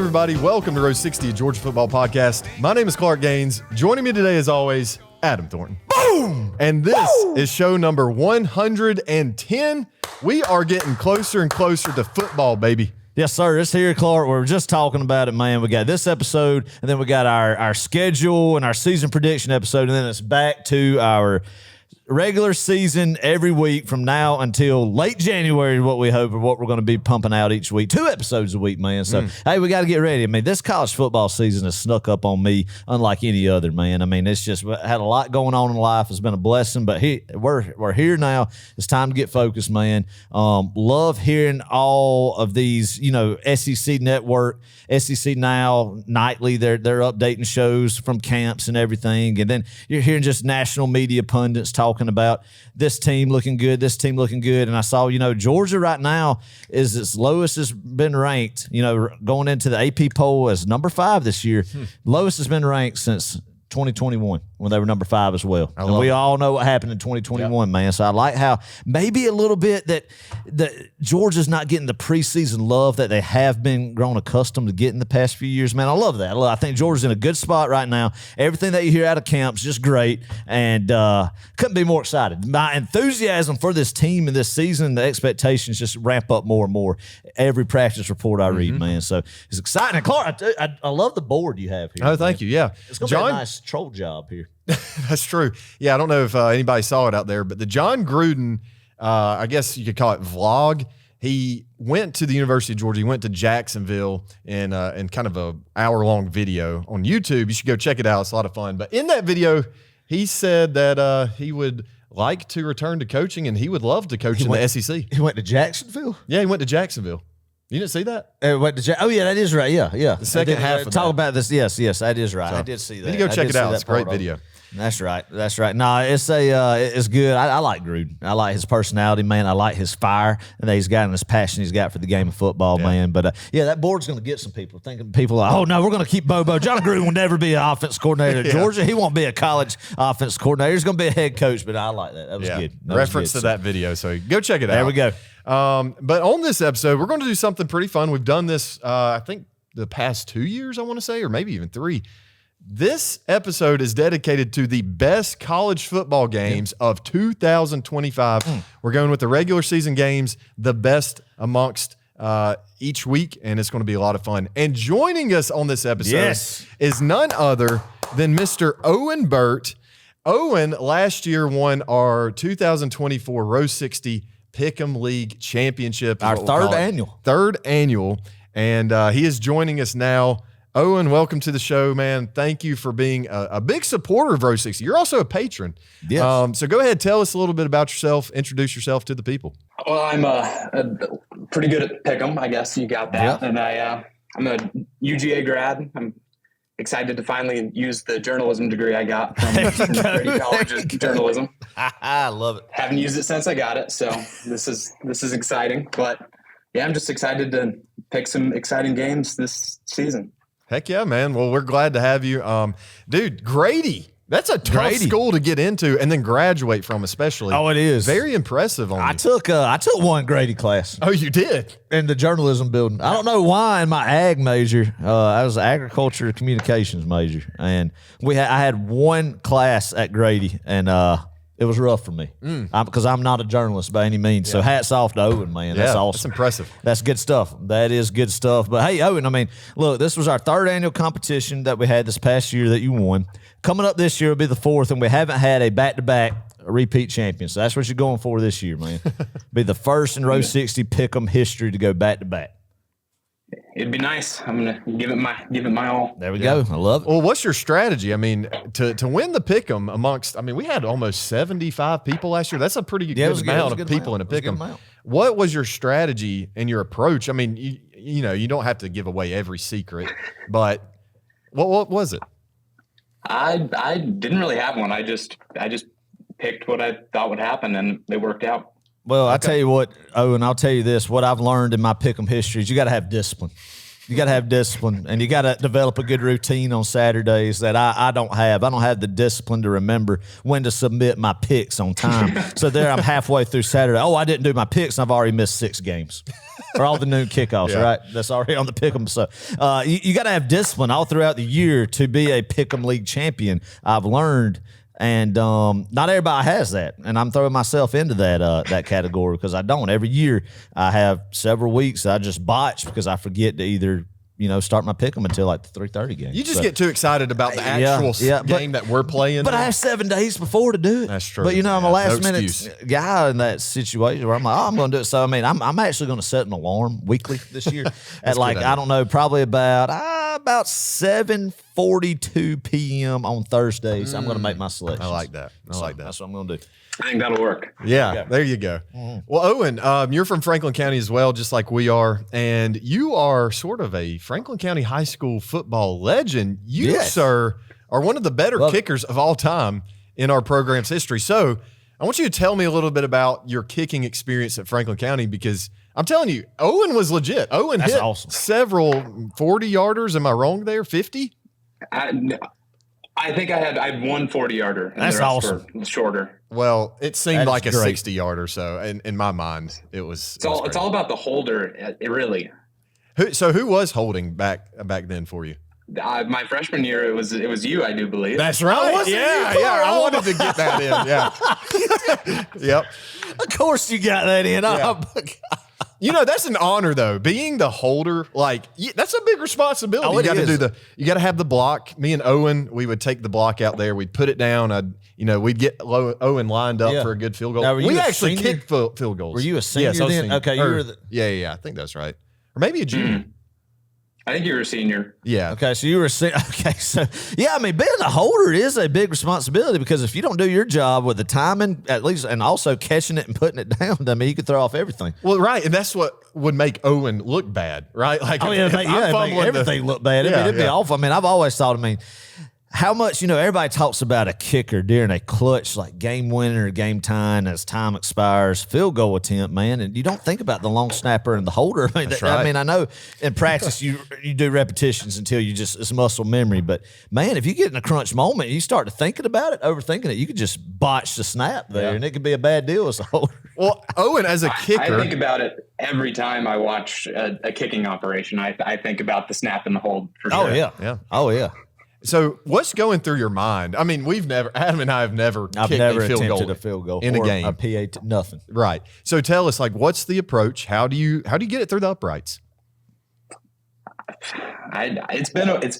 everybody. Welcome to Row 60, a Georgia football podcast. My name is Clark Gaines. Joining me today, as always, Adam Thornton. Boom! And this is show number 110. We are getting closer and closer to football, baby. Yes, sir. It's here, Clark. We were just talking about it, man. We got this episode, and then we got our schedule and our season prediction episode, and then it's back to our regular season every week from now until late January, what we hope, or what we're going to be pumping out each week. 2 episodes a week, man. So, hey, we got to get ready. I mean, this college football season has snuck up on me unlike any other, man. I mean, it's just had a lot going on in life. It's been a blessing, but we're here now. It's time to get focused, man. Love hearing all of these, SEC Network, SEC Now, nightly, they're updating shows from camps and everything. And then you're hearing just national media pundits talking about this team looking good, and I saw, Georgia right now is its lowest has been ranked, going into the AP poll as number 5 this year. Lowest has been ranked since 2021 when they were number 5 as well. And we all know what happened in 2021, man. So I like how maybe a little bit that Georgia's not getting the preseason love that they have been grown accustomed to getting the past few years, man. I love that. I think Georgia's in a good spot right now. Everything that you hear out of camp is just great, and couldn't be more excited. My enthusiasm for this team and this season, the expectations just ramp up more and more every practice report I read, man. So it's exciting. And Clark, I love the board you have here. Oh, thank you. Yeah. It's going to be a nice troll job here. That's true. Yeah, I don't know if anybody saw it out there, but the John Gruden, I guess you could call it vlog. He went to the University of Georgia. He went to Jacksonville in kind of a hour-long video on YouTube. You should go check it out. It's a lot of fun. But in that video, he said that he would like to return to coaching, and he would love to coach in the SEC. He went to Jacksonville? Yeah, he went to Jacksonville. You didn't see that? Oh, yeah, that is right. Yeah. The second half of talk about this. Yes, that is right. So, I did see that. You go check it out. It's a great video. That's right. No, it's good. I like Gruden. I like his personality, man. I like his fire and that he's got and his passion he's got for the game of football, man. But that board's going to get some people thinking oh no, we're going to keep Bobo. John Gruden will never be an offense coordinator at Georgia. He won't be a college offense coordinator. He's going to be a head coach. But I like that. That was good. Reference to that video. So go check it out. There we go. But on this episode, we're going to do something pretty fun. We've done this, I think, the past 2 years, I want to say, or maybe even 3. This episode is dedicated to the best college football games of 2025. We're going with the regular season games, the best amongst each week, and it's going to be a lot of fun. And joining us on this episode is none other than Mr. Owen Burt. Owen last year won our 2024 Row 60 Pick'em League Championship. Our third annual. And he is joining us now. Owen, welcome to the show, man. Thank you for being a big supporter of Row 60. You're also a patron. Yes. So go ahead, tell us a little bit about yourself. Introduce yourself to the people. Well, I'm pretty good at Pick'em, I guess you got that. And I'm a UGA grad. I'm excited to finally use the journalism degree I got from Brady College's journalism. I love it. Haven't used it since I got it, so this is exciting. But yeah, I'm just excited to pick some exciting games this season. Heck yeah, man. Well, we're glad to have you. Dude, Grady. That's a tough school to get into and then graduate from, especially. Oh, it is. Very impressive on you. I took one Grady class. Oh, you did? In the journalism building. I don't know why in my ag major. I was an agriculture communications major. And I had one class at Grady, and it was rough for me because I'm not a journalist by any means. Yeah. So hats off to Owen, man. That's awesome. That's impressive. That's good stuff. That is good stuff. But hey, Owen, I mean, look, this was our 3rd annual competition that we had this past year that you won. Coming up this year will be the 4th, and we haven't had a back-to-back repeat champion. So that's what you're going for this year, man. Be the first in Row 60 Pick'em history to go back-to-back. It'd be nice. I'm gonna give it my all. There we go. I love it. Well, what's your strategy? I mean, to win the Pick'em we had almost 75 people last year. That's a pretty good amount of people in a Pick'em. What was your strategy and your approach? I mean, you don't have to give away every secret, but what was it? I didn't really have one. I just picked what I thought would happen, and they worked out. Well, I tell you what, Owen, I'll tell you this. What I've learned in my Pick'em history is you got to have discipline. You got to have discipline, and you got to develop a good routine on Saturdays that I don't have. I don't have the discipline to remember when to submit my picks on time. So there I'm halfway through Saturday. Oh, I didn't do my picks, and I've already missed 6 games. Or all the noon kickoffs, right? That's already on the pick'em. So you got to have discipline all throughout the year to be a pick'em league champion. I've learned. And not everybody has that, and I'm throwing myself into that category because I don't. Every year I have several weeks I just botch because I forget to either start my pick'em until like the 3:30 game. You just get too excited about the actual game that we're playing. But I have 7 days before to do it. That's true. But I'm a last no minute guy in that situation where I'm like, I'm going to do it. So I mean, I'm actually going to set an alarm weekly this year at like I don't know, probably about 7:42 p.m. on Thursdays. I'm going to make my selection. I like that. I like that. That's what I'm going to do. I think that'll work. Yeah, there you go. Well, Owen, you're from Franklin County as well, just like we are, and you are sort of a Franklin County high school football legend. You, sir, are one of the better kickers of all time in our program's history. So I want you to tell me a little bit about your kicking experience at Franklin County because I'm telling you, Owen was legit. Owen hit several 40-yarders. Am I wrong there? 50? I think I had one 40-yarder. That's awesome. Shorter. Well, it seemed like a 60-yarder. So in my mind, it was. It's all about the holder. It really. Who was holding back then for you? My freshman year, it was you, I do believe. That's right. Yeah. I wanted to get that in. Yeah. Yep. Of course, you got that in. Yeah. That's an honor though. Being the holder, that's a big responsibility. You got to you got to have the block. Me and Owen, we would take the block out there. We'd put it down. We'd get Owen lined up for a good field goal. Now, we actually kicked field goals. Were you a senior then? Okay, you were. Yeah. I think that's right. Or maybe a junior. I think you were a senior. Yeah. Okay, so you were okay. So yeah, I mean, being a holder is a big responsibility because if you don't do your job with the timing, at least, and also catching it and putting it down, I mean, you could throw off everything. Well, right, and that's what would make Owen look bad, right? Like, make everything look bad. It'd be awful. I mean, I've always thought, how much, everybody talks about a kicker during a clutch, like game winner or game tying as time expires, field goal attempt, man. And you don't think about the long snapper and the holder. I know in practice you do repetitions until it's muscle memory. But, man, if you get in a crunch moment, you start to thinking about it, overthinking it, you could just botch the snap there, and it could be a bad deal as a holder. Well, Owen, as a kicker. I think about it every time I watch a kicking operation. I think about the snap and the hold for sure. Oh, yeah. Oh, yeah. So what's going through your mind? I mean, Adam and I have never kicked a field goal in a game. A PAT, nothing. Right. So tell us, what's the approach? How do you get it through the uprights? It's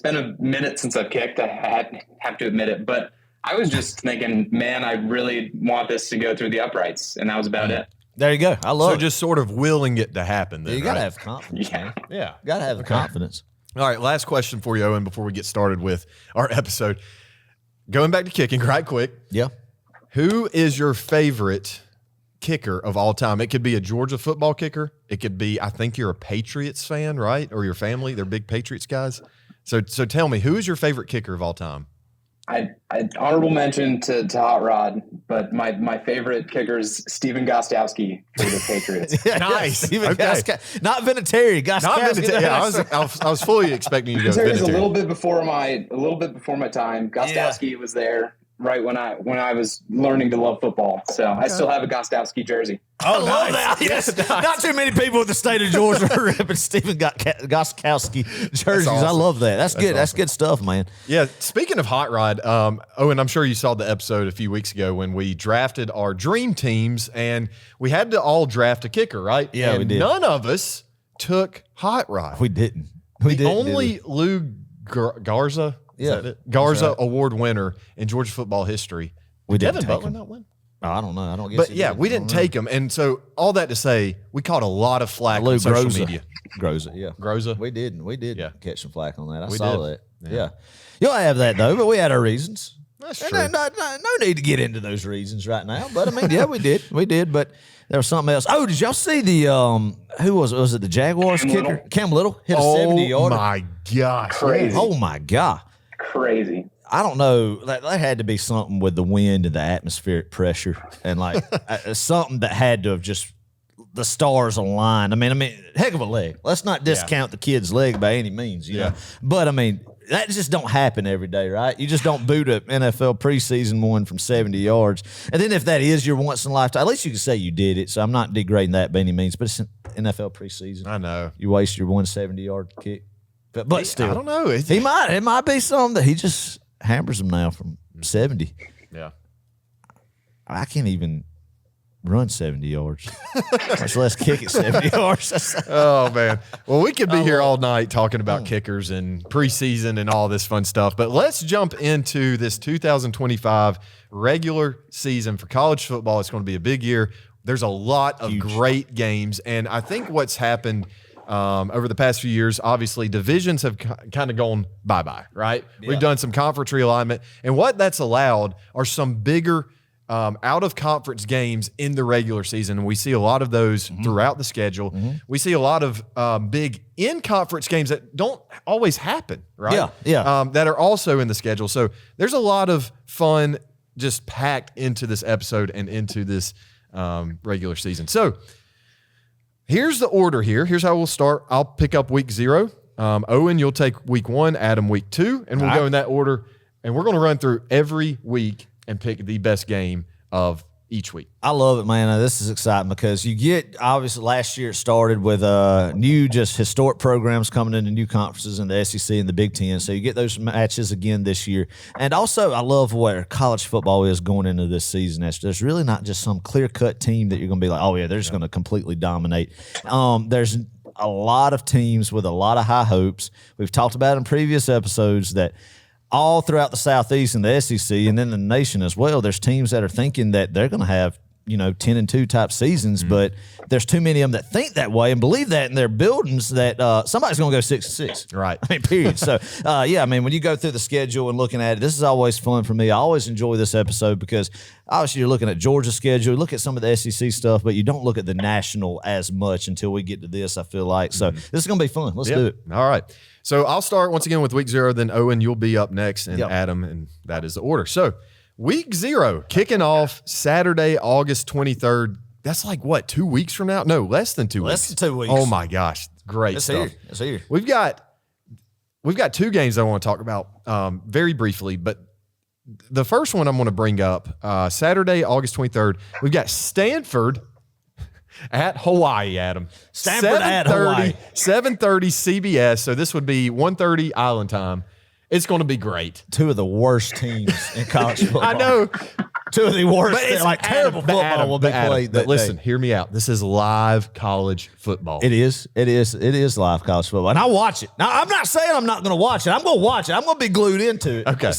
been a minute since I've kicked. I have to admit it, but I was just thinking, man, I really want this to go through the uprights, and that was about it. There you go. I love it. So just sort of willing it to happen. Then, you gotta have confidence. Yeah. Gotta have the confidence. All right, last question for you, Owen, before we get started with our episode. Going back to kicking right quick. Yeah. Who is your favorite kicker of all time? It could be a Georgia football kicker. It could be, I think you're a Patriots fan, right? Or your family, they're big Patriots guys. So tell me, who is your favorite kicker of all time? I honorable mention to Hot Rod, but my favorite kicker is Steven Gostkowski for the Patriots. Nice. Okay. Not Vinatieri. Gostkowski. I was fully expecting you to go Vinatieri. A little bit before my time. Gostkowski was there right when I was learning to love football. So I still have a Gostkowski jersey. I love that. Yes. Not too many people in the state of Georgia are ripping Steven Gostkowski jerseys. Awesome. I love that. That's good. Awesome. That's good stuff, man. Yeah. Speaking of Hot Rod, Owen, I'm sure you saw the episode a few weeks ago when we drafted our dream teams, and we had to all draft a kicker, right? Yeah, we did. None of us took Hot Rod. We didn't. Only Lou Garza. Yeah, Garza right. Award winner in Georgia football history. Did Devin Butler not win? Oh, I don't know. I don't guess. But yeah, we didn't take him, and so all that to say, we caught a lot of flack on social media. Groza, yeah, Groza. We did catch some flack on that. I saw that. Yeah, you'll have that though. But we had our reasons. That's true. No need to get into those reasons right now. But I mean, yeah, we did. But there was something else. Oh, did y'all see the who was it? The Jaguars kicker, Cam Little hit a 70-yarder. Oh my gosh! Crazy. Oh my god! Crazy. I don't know. That had to be something with the wind and the atmospheric pressure, and something that had to have just the stars align. I mean, heck of a leg. Let's not discount the kid's leg by any means, you know. But I mean, that just don't happen every day, right? You just don't boot an NFL preseason one from 70 yards. And then if that is your once in a lifetime, at least you can say you did it. So I'm not degrading that by any means, but it's an NFL preseason. I know. You waste your 170-yard kick. But still. I don't know. It might be something that he just hammers them now from 70. Yeah. I can't even run 70 yards, much less kick at 70 yards. Oh, man. Well, we could be here all night talking about kickers and preseason and all this fun stuff. But let's jump into this 2025 regular season for college football. It's going to be a big year. There's a lot of great games. And I think what's happened over the past few years, obviously, divisions have kind of gone bye-bye, right? Yeah. We've done some conference realignment. And what that's allowed are some bigger out-of-conference games in the regular season, and we see a lot of those throughout the schedule. We see a lot of big in-conference games that don't always happen, right? Yeah. That are also in the schedule. So there's a lot of fun just packed into this episode and into this regular season. So here's the order here. Here's how we'll start. I'll pick up week 0. Owen, you'll take week 1, Adam week 2, and we'll go in that order. And we're going to run through every week and pick the best game of each week. I love it, man. This is exciting because you get, obviously, last year it started with new, just historic programs coming into new conferences in the SEC and the Big Ten. So you get those matches again this year. And also, I love where college football is going into this season. There's really not just some clear-cut team that you're going to be like, oh, yeah, they're just going to completely dominate. There's a lot of teams with a lot of high hopes. We've talked about in previous episodes that all throughout the Southeast and the SEC and then the nation as well, there's teams that are thinking that they're going to have, 10-2 type seasons, but there's too many of them that think that way and believe that in their buildings that somebody's going to go 6-6. Right. I mean, period. So, when you go through the schedule and looking at it, this is always fun for me. I always enjoy this episode because obviously you're looking at Georgia's schedule, look at some of the SEC stuff, but you don't look at the national as much until we get to this, I feel like. So this is going to be fun. Let's do it. All right. So I'll start once again with week 0, then Owen, you'll be up next, and Adam, and that is the order. So week 0, kicking off Saturday, August 23rd. That's like, what, 2 weeks from now? No, less than 2 weeks. Less than 2 weeks. Oh, my gosh. Great stuff. It's here. We've got 2 games I want to talk about very briefly, but the first one I'm going to bring up, Saturday, August 23rd, we've got Stanford at Hawaii, Adam. Stanford at Hawaii. 7:30 CBS, so this would be 1:30 Island time. It's going to be great. 2 of the worst teams in college football. I know. 2 of the worst. But it's like terrible football will be played. But listen, hear me out. This is live college football. It is live college football. And I watch it. Now, I'm not saying I'm not going to watch it. I'm going to watch it. I'm going to be glued into it. Okay.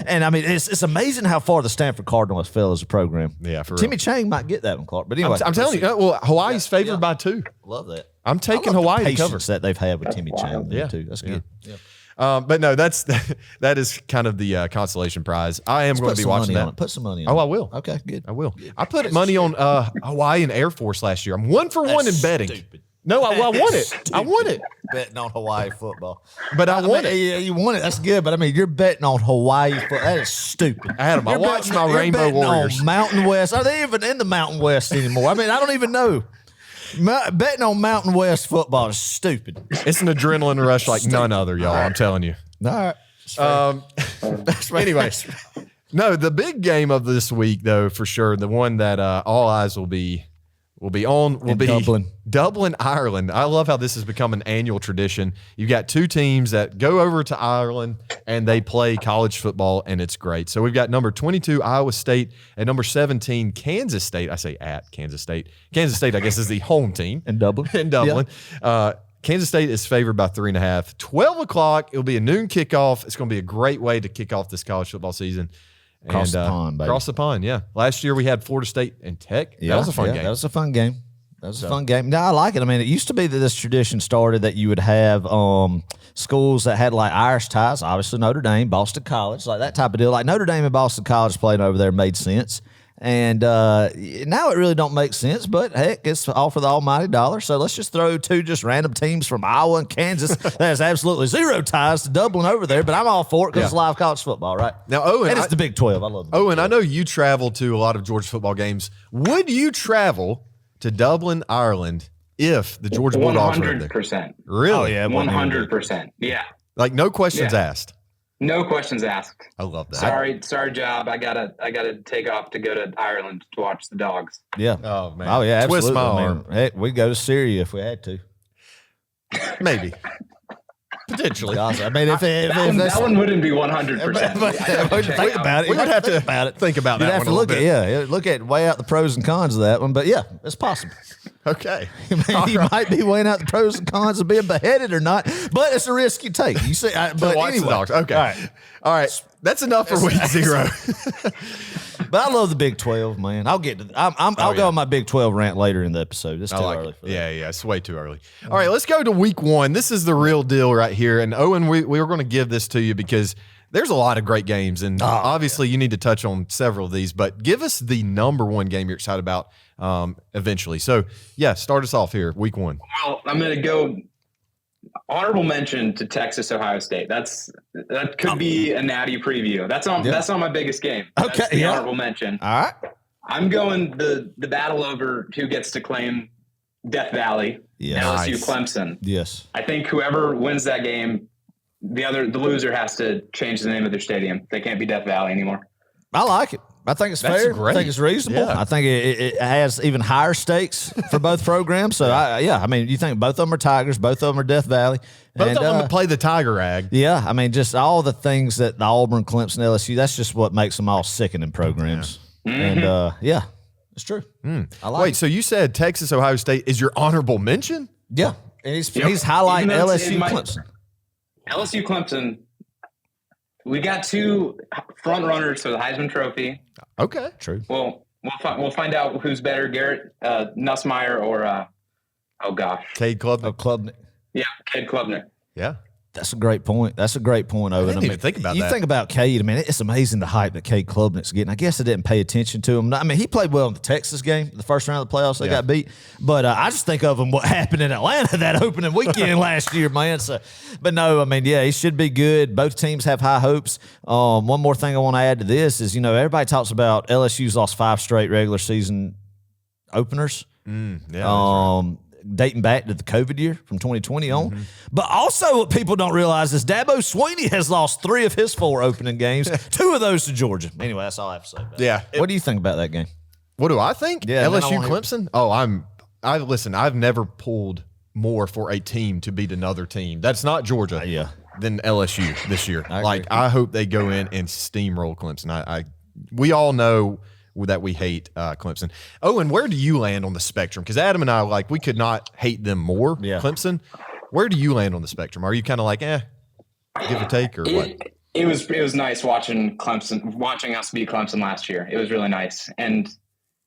And I mean, it's amazing how far the Stanford Cardinals fell as a program. Yeah, for real. Timmy Chang might get that one, Clark. But anyway. I'm telling you, well, Hawaii's favored by 2. Love that. I'm taking Hawaii to cover. That they've had with Timmy Chang too. That's good. Yeah. But no, that is kind of the consolation prize. I am going to be watching that. Put some money on it. Oh, I will. Okay, good. I will. I put money on Hawaii and Air Force last year. I'm 1 for 1 in betting. Stupid. No, I won it. I won it. Betting on Hawaii football. But I won it. Yeah, you won it. That's good. But I mean, you're betting on Hawaii football. That is stupid. Adam, I watched my Rainbow Warriors. On Mountain West. Are they even in the Mountain West anymore? I mean, I don't even know. Betting on Mountain West football is stupid. It's an adrenaline rush like none other, y'all. I'm telling you. All right. Anyway, no, the big game of this week, though, for sure, the one that all eyes will be on will be Dublin, Ireland. I love how this has become an annual tradition. You've got 2 teams that go over to Ireland and they play college football, and it's great. So we've got number 22 Iowa State and number 17 Kansas State. I say at Kansas State. Kansas State, I guess, is the home team in Dublin. Yeah. Kansas State is favored by 3.5. 12 o'clock. It'll be a noon kickoff. It's going to be a great way to kick off this college football season. Across the pond, baby. Across the pond, yeah. Last year we had Florida State and Tech. That was a fun game. That was a fun game. Now, I like it. I mean, it used to be that this tradition started that you would have schools that had like Irish ties, obviously Notre Dame, Boston College, like that type of deal. Like Notre Dame and Boston College playing over there made sense. And now it really don't make sense, but heck, it's all for the almighty dollar. So let's just throw 2 just random teams from Iowa and Kansas that has absolutely 0 ties to Dublin over there, but I'm all for it because it's live college football, right? Now, Owen, and it's the Big 12. I love it. Owen, I know you travel to a lot of Georgia football games. Would you travel to Dublin, Ireland, if the Georgia Bulldogs were there. 100%. Really? Oh, yeah. 100%. Yeah. Like no questions Yeah. asked. No questions asked. I love that. Sorry, job. I gotta take off to go to Ireland to watch the Dogs. Yeah. Oh man. Oh, yeah. Twist Absolutely. my I arm. mean, heck, we'd go to Syria if we had to. Maybe. Potentially. Gosh, I mean, if That one wouldn't be 100%. think about it. We would have to think about it. think about You'd that have one to a look little at bit. look at weigh out the pros and cons of that one. But yeah, it's possible. Okay. I mean, you might be weighing out the pros and cons of being beheaded or not, but it's a risk you take. You see, but Watch anyway, the Dogs. Okay. All right. That's enough for week 0. But I love the Big 12, man. I'll get to. I'll go on my Big 12 rant later in the episode. It's too early for that. Yeah, it's way too early. All right, let's go to week 1. This is the real deal right here. And Owen, we were going to give this to you because there's a lot of great games, and obviously you need to touch on several of these. But give us the number 1 game you're excited about eventually. So yeah, start us off here, week 1. Well, I'm going to go honorable mention to Texas, Ohio State. That could be a natty preview. That's on my biggest game. Okay, That's the yeah. honorable mention. All right. I'm going the battle over who gets to claim Death Valley. Yeah. LSU Nice. Clemson. Yes. I think whoever wins that game, the loser has to change the name of their stadium. They can't be Death Valley anymore. I like it. I think it's That's fair. great. I think it's reasonable. Yeah. I think it has even higher stakes for both programs. So, I mean, you think both of them are Tigers, both of them are Death Valley. Both of them play the Tiger Rag. Yeah, I mean, just all the things that the Auburn, Clemson, LSU, that's just what makes them all sickening programs. Yeah. And, yeah, it's true. I like Wait, it. so you said Texas, Ohio State is your honorable mention? Yeah, and he's Yep. highlighting Even though it's LSU, in my- Clemson. LSU Clemson, we got 2 front runners for the Heisman Trophy. Okay. True. Well, we'll find out who's better, Garrett Nussmeier or Cade Klubnik. Klubnik. Cade Klubnik. Yeah. That's a great point. Owen. I didn't even think about you that. think about Cade. I mean, it's amazing the hype that Cade Klubnik's getting. I guess I didn't pay attention to him. I mean, he played well in the Texas game, the first round of the playoffs. They got beat. But I just think of him what happened in Atlanta that opening weekend last year, man. So, but no, I mean, yeah, he should be good. Both teams have high hopes. One more thing I want to add to this is, everybody talks about LSU's lost 5 straight regular season openers. Dating back to the COVID year from 2020 on. But also what people don't realize is Dabo Swinney has lost 3 of his 4 opening games, 2 of those to Georgia. Anyway, that's all I have to say about it. What do you think about that game? What do I think? Yeah, and then I LSU wanna hear- Clemson? Oh, listen, I've never pulled more for a team to beat another team. That's not Georgia. Than LSU this year. I hope they go in and steamroll Clemson. We all know that we hate Clemson. Oh, and where do you land on the spectrum? Because Adam and I, we could not hate them more, Clemson. Where do you land on the spectrum? Are you kind of like, give or take, or what? It was nice watching us beat Clemson last year. It was really nice. And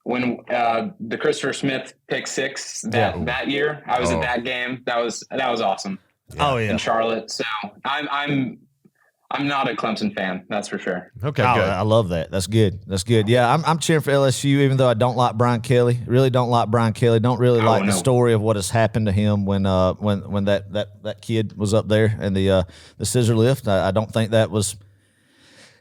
when the Christopher Smith pick 6 that year, I was at that game. That was awesome. In Charlotte. So I'm not a Clemson fan, that's for sure. Okay, good. I love that. That's good. That's good. Yeah, I'm cheering for LSU, even though I don't like Brian Kelly. Really don't like Brian Kelly. Don't really like the story of what has happened to him when that kid was up there and the scissor lift. I don't think that was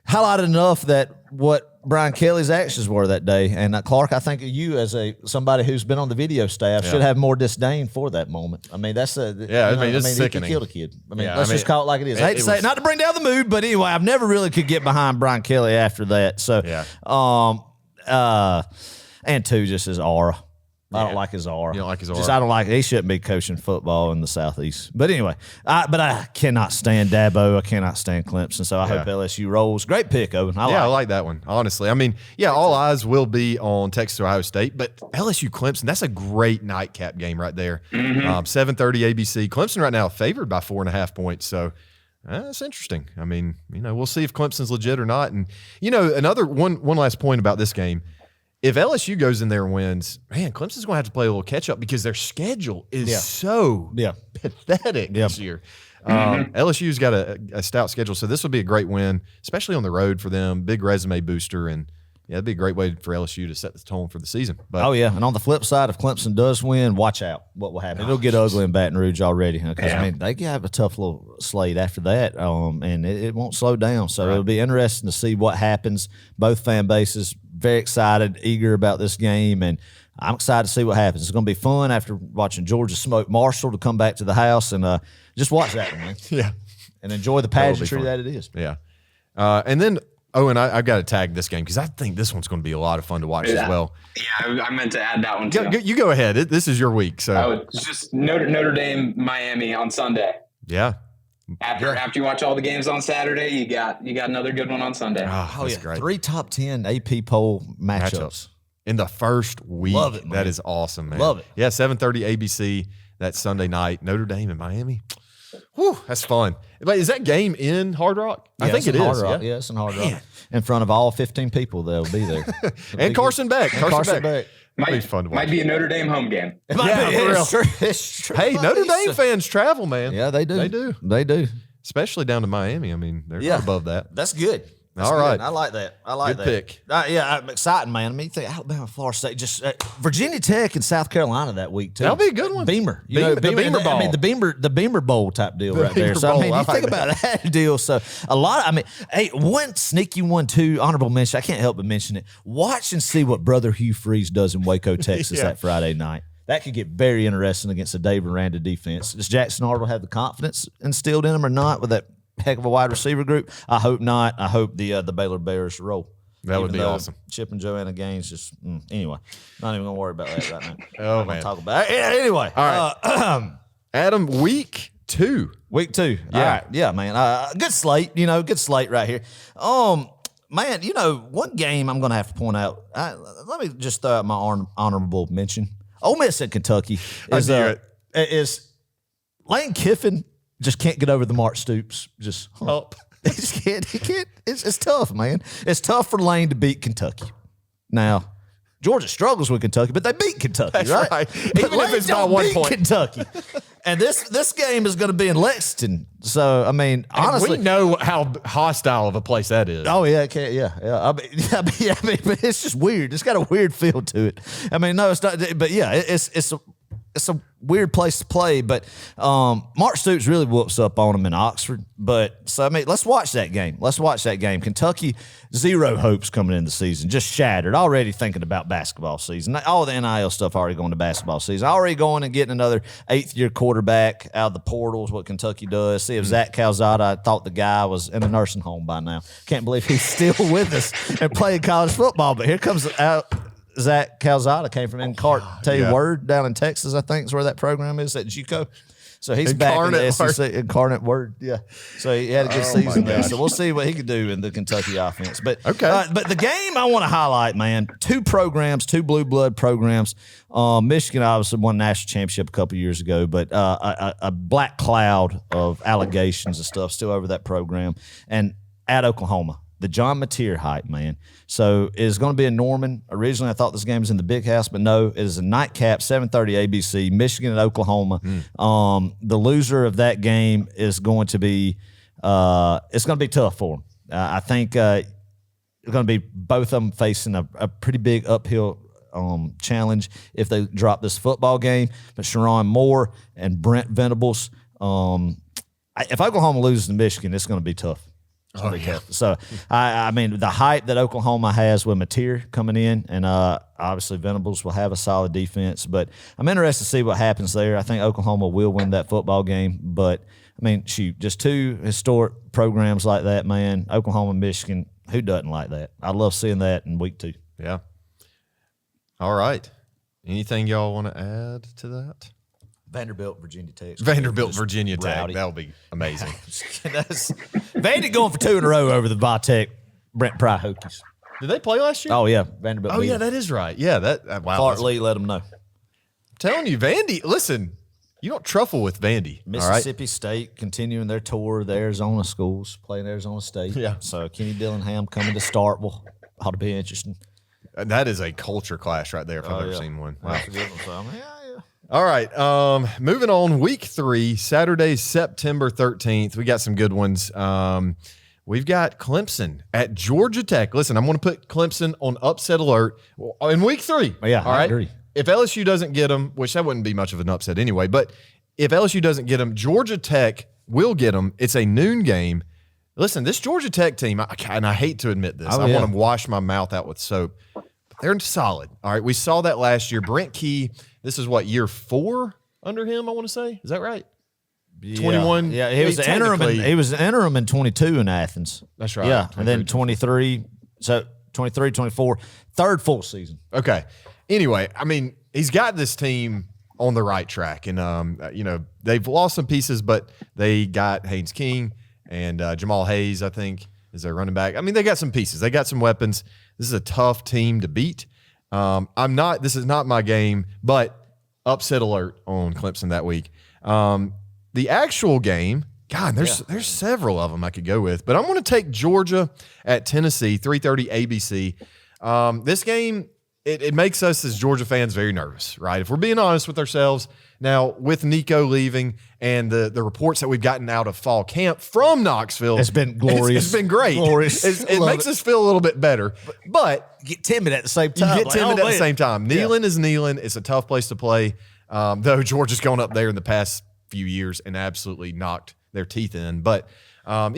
highlighted enough that what Brian Kelly's actions were that day. And Clark, I think you as somebody who's been on the video staff should have more disdain for that moment. I mean, that's it's sickening. He killed a kid. I mean, Yeah, let's just call it like it is. I hate to say it, not to bring down the mood, but anyway, I've never really could get behind Brian Kelly after that. So, and 2, just his aura. I don't like his aura. You don't like his aura? Just I don't like. He shouldn't be coaching football in the Southeast. But anyway, I cannot stand Dabo. I cannot stand Clemson. So I hope LSU rolls. Great pick, Owen. I like and on the flip side, if Clemson does win, watch out what will happen. It'll get ugly in Baton Rouge already because I mean they have a tough little slate after that, and it won't slow down. So it'll be interesting to see what happens. Both fan bases very excited, eager about this game, and I'm excited to see what happens. It's going to be fun after watching Georgia smoke Marshall to come back to the house and just watch that one, man. Yeah. And enjoy the pageantry that it is. Yeah. And then, Owen, I've got to tag this game because I think this one's going to be a lot of fun to watch as well. Yeah, I meant to add that one too. You go ahead. This is your week. So it's just Notre Dame, Miami on Sunday. Yeah. After you watch all the games on Saturday, you got another good one on Sunday. Oh, that's great. 3 top 10 AP poll matchups. In the first week. Love it, man. That is awesome, man. Love it. Yeah, 7:30 ABC that Sunday night. Notre Dame and Miami. Whew, that's fun. Wait, is that game in Hard Rock? Yeah, I think it is. Hard Rock. Yeah, it's in Hard Rock. In front of all 15 people that'll be there. And Carson Beck. Carson Beck. Might be fun to watch. Might be a Notre Dame home game. It might be. for real. It's true. Hey, Notre Dame fans travel, man. Yeah, they do. They do. Especially down to Miami. I mean, they're not above that. That's good. That's all right. Good. I like that. I like Good that. pick. Yeah, I'm excited, man. I mean, you think Alabama, Florida State, just Virginia Tech and South Carolina that week too. That'll be a good one. Beamer, The Beamer Bowl. I mean, the Beamer Bowl type deal right there. Beamer So I mean, Bowl, you think about that deal. So a lot. I mean, hey, one sneaky one too. Honorable mention. I can't help but mention it. Watch and see what Brother Hugh Freeze does in Waco, Texas that Friday night. That could get very interesting against the Dave Aranda defense. Does Jackson Arnold have the confidence instilled in him or not with that heck of a wide receiver group? I hope not. I hope the Baylor Bears roll. That would be awesome. Chip and Joanna Gaines just anyway. Not even gonna worry about that right now. Oh man, talk about it. Anyway. All right, Adam. Week 2. Week 2. Yeah. All right. Yeah, man. Good slate. Good slate right here. Man, one game I'm gonna have to point out. Let me just throw out my honorable mention. Ole Miss at Kentucky is Lane Kiffin. Just can't get over the Mark Stoops. He just can't. He can't. It's tough, man. It's tough for Lane to beat Kentucky. Now, Georgia struggles with Kentucky, but they beat Kentucky, That's right. Even if it's by 1 point. Kentucky. And this game is going to be in Lexington. So, I mean, honestly, we know how hostile of a place that is. Oh yeah, yeah. I mean, but it's just weird. It's got a weird feel to it. I mean, no, it's not. But yeah, it's a weird place to play, but Mark Stoops really whoops up on them in Oxford. But so I mean, let's watch that game. Kentucky, 0 hopes coming into the season, just shattered. Already thinking about basketball season. All the NIL stuff already going to basketball season. Already going and getting another 8th-year quarterback out of the portals. What Kentucky does. See if Zach Calzada. I thought the guy was in a nursing home by now. Can't believe he's still with us and playing college football. But here comes out. Zach Calzada came from Word down in Texas, I think is where that program is at JUCO. So he's back in the SEC. Incarnate Word, yeah. So he had a good season there. So we'll see what he can do in the Kentucky offense. But but the game I want to highlight, man, 2 blue blood programs. Michigan obviously won a national championship a couple years ago, but a black cloud of allegations and stuff still over that program. And at Oklahoma. The John Mateer hype, man. So it is going to be in Norman. Originally, I thought this game was in the Big House, but no, it is a nightcap, 7:30 ABC, Michigan and Oklahoma. The loser of that game is going to be it's going to be tough for them. I think it's going to be both of them facing a pretty big uphill challenge if they drop this football game. But Sharon Moore and Brent Venables, if Oklahoma loses to Michigan, it's going to be tough. So, I mean, the hype that Oklahoma has with Mateer coming in, and obviously Venables will have a solid defense, but I'm interested to see what happens there. I think Oklahoma will win that football game, but, I mean, shoot, just 2 historic programs like that, man, Oklahoma, Michigan, who doesn't like that? I love seeing that in week 2. Yeah. All right. Anything y'all want to add to that? Virginia Tech. Virginia Tech. That'll be amazing. Vandy going for 2 in a row over the Vitek Brent Pry Hokies. Did they play last year? Oh, yeah. Vanderbilt. Oh, yeah, that is right. Yeah, wow. Clark Lee let them know. I'm telling you, Vandy, listen, you don't truffle with Vandy. Mississippi State continuing their tour of the Arizona schools, playing Arizona State. Yeah. So Kenny Dillingham coming to Starkville. Ought to be interesting. That is a culture clash right there if I've ever seen one. Wow. That's a good one. So, yeah. All right, moving on. Week 3, Saturday, September 13th. We got some good ones. We've got Clemson at Georgia Tech. Listen, I'm going to put Clemson on upset alert in week 3. Yeah, all right. I agree. If LSU doesn't get them, which that wouldn't be much of an upset anyway, but if LSU doesn't get them, Georgia Tech will get them. It's a noon game. Listen, this Georgia Tech team, and I hate to admit this, I want to wash my mouth out with soap. they're solid. All right, we saw that last year. Brent Key, this is what, year 4 under him, I want to say? Is that right? 21. Yeah, he was an interim in 22 in Athens. That's right. Yeah, and then 23. So 23, 24, third full season. Okay. Anyway, I mean, he's got this team on the right track. And, they've lost some pieces, but they got Haynes King and Jamal Hayes, I think, is their running back. I mean, they got some pieces. They got some weapons. This is a tough team to beat. This is not my game, but upset alert on Clemson that week. The actual game, God, there's several of them I could go with, but I'm going to take Georgia at Tennessee, 3:30 ABC. This game, it makes us as Georgia fans very nervous, right? If we're being honest with ourselves. Now, with Nico leaving and the reports that we've gotten out of fall camp from Knoxville, it's been glorious. It's been great. Glorious. It makes us feel a little bit better, but you get timid at the same time. You get timid at the same time. Kneeling is kneeling. It's a tough place to play. Though Georgia's gone up there in the past few years and absolutely knocked their teeth in. But, I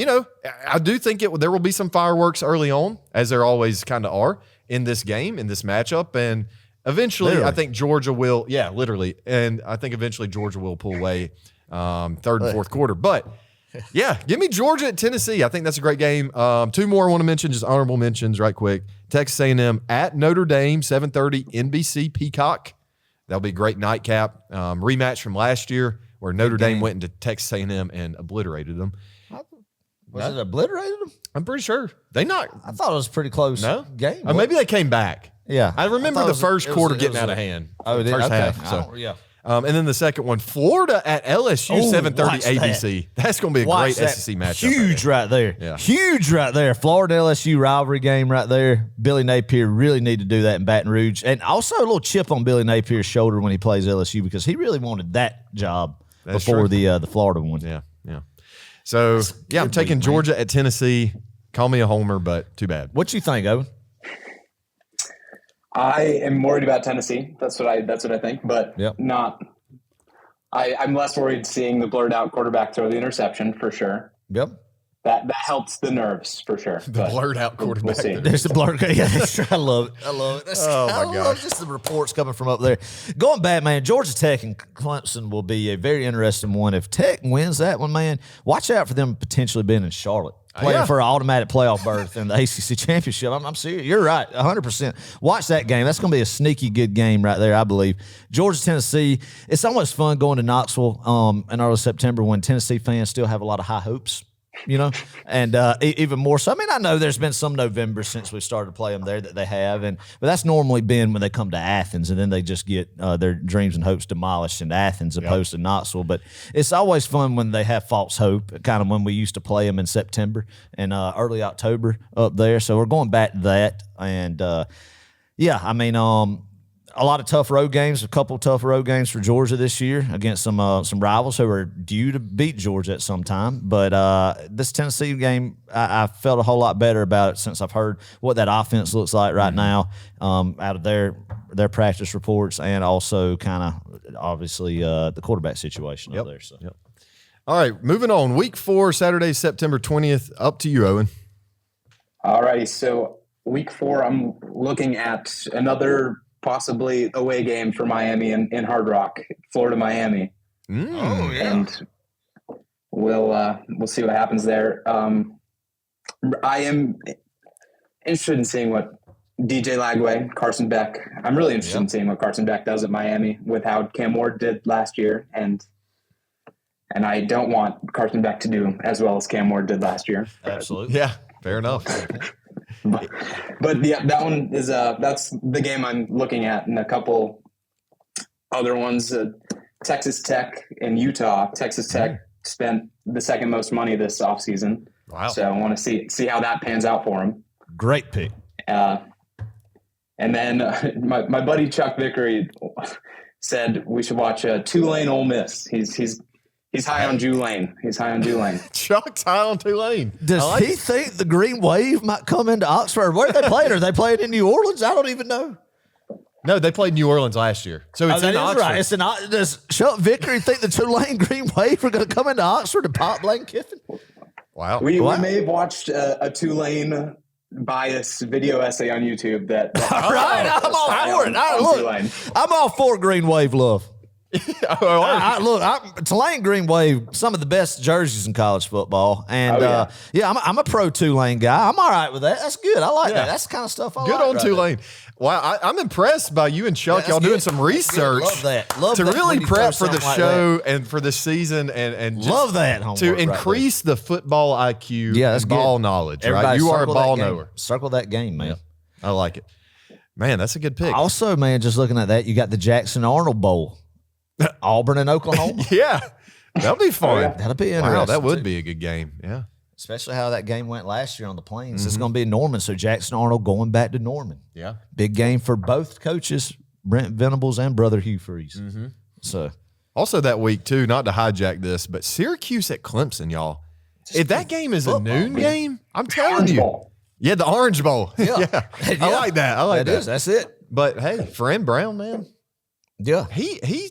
do think there will be some fireworks early on, as there always kind of are in this game, in this matchup. And eventually, I think Georgia will, literally. And I think eventually Georgia will pull away third and fourth quarter. But, give me Georgia at Tennessee. I think that's a great game. 2 more I want to mention, just honorable mentions right quick. Texas A&M at Notre Dame, 7:30 NBC Peacock. That'll be a great nightcap. Rematch from last year where Notre Dame went into Texas A&M and obliterated them. Was it obliterated them? I'm pretty sure. I thought it was a pretty close game. Maybe they came back. Yeah. I remember the first quarter getting out of hand. First half. So. And then the second one, Florida at LSU, 7:30 ABC. That's going to be a great SEC matchup. Huge right there. Yeah. Huge right there. Florida LSU rivalry game right there. Billy Napier really need to do that in Baton Rouge. And also a little chip on Billy Napier's shoulder when he plays LSU because he really wanted that job before the Florida one. Yeah. So, I'm taking Georgia at Tennessee. Call me a homer, but too bad. What you think, Owen? I am worried about Tennessee. That's what I think, but not. I'm less worried seeing the blurred out quarterback throw the interception for sure. Yep. That helps the nerves for sure. The blurred out quarterback. We'll There's the blurred. Yeah, that's true. I love it. My gosh. Love just the reports coming from up there. Going back, man, Georgia Tech and Clemson will be a very interesting one. If Tech wins that one, man, watch out for them potentially being in Charlotte. Playing for an automatic playoff berth in the ACC championship. I'm serious. You're right, 100%. Watch that game. That's going to be a sneaky good game right there, I believe. Georgia, Tennessee. It's almost fun going to Knoxville in early September when Tennessee fans still have a lot of high hopes. And even more so. I mean, I know there's been some November since we started to play them there that they have, but that's normally been when they come to Athens, and then they just get their dreams and hopes demolished in Athens opposed to Knoxville. But it's always fun when they have false hope, kind of when we used to play them in September and early October up there. So we're going back to that, and a lot of tough road games, a couple tough road games for Georgia this year against some rivals who are due to beat Georgia at some time. But this Tennessee game, I felt a whole lot better about it since I've heard what that offense looks like right now out of their practice reports and also kind of obviously the quarterback situation up there. So. Yep. All right, moving on. Week 4, Saturday, September 20th. Up to you, Owen. All righty. So week 4, I'm looking at another possibly away game for Miami in Hard Rock, Florida, Miami. And we'll see what happens there. I am interested in seeing what DJ Lagway, Carson Beck. I'm really interested in seeing what Carson Beck does at Miami with how Cam Ward did last year, and I don't want Carson Beck to do as well as Cam Ward did last year. Absolutely. Yeah, fair enough. But that one is that's the game I'm looking at, and a couple other ones. Texas Tech and Utah. Texas Tech spent the second most money this offseason. Wow! So I want to see how that pans out for them. Great pick. And then my buddy Chuck Vickery said we should watch Tulane Ole Miss. He's high on Tulane. Chuck's high on Tulane. Does he think the Green Wave might come into Oxford? Where are they playing? Are they playing in New Orleans? I don't even know. No, they played New Orleans last year. So it's in Oxford. Right. Does Chuck Vickery think the Tulane Green Wave are going to come into Oxford and pop Lane Kiffin? Wow. We may have watched a Tulane bias video essay on YouTube that All right, I'm all for it. All right, look, I'm all for Green Wave love. Tulane Green Wave, some of the best jerseys in college football, and I'm a pro Tulane guy. I'm all right with that. That's good. I like that. That's the kind of stuff I like. Good on Tulane. Well, I'm impressed by you and Chuck. Y'all doing some research. Love that. Love to that really prep for the like show and for the season, and just love that to increase the football IQ. That's and ball good. knowledge. Everybody right? You are a circle ball that game. knower. Circle that game, man. I like it. Man, that's a good pick. Also, man, just looking at that, you got the Jackson Arnold Bowl, Auburn and Oklahoma. Yeah, that'll be fun. That'll be interesting. Wow, that would be a good game. Yeah. Especially how that game went last year on the Plains. It's going to be in Norman, so Jackson Arnold going back to Norman. Yeah. Big game for both coaches, Brent Venables and brother Hugh Freeze. So, also that week too, not to hijack this, but Syracuse at Clemson, y'all. If that game is a noon game, I'm telling you. Bowl. Yeah, the Orange Bowl. Yeah. I like that. I like that. That's it. But hey, Friend Brown, man. Yeah. He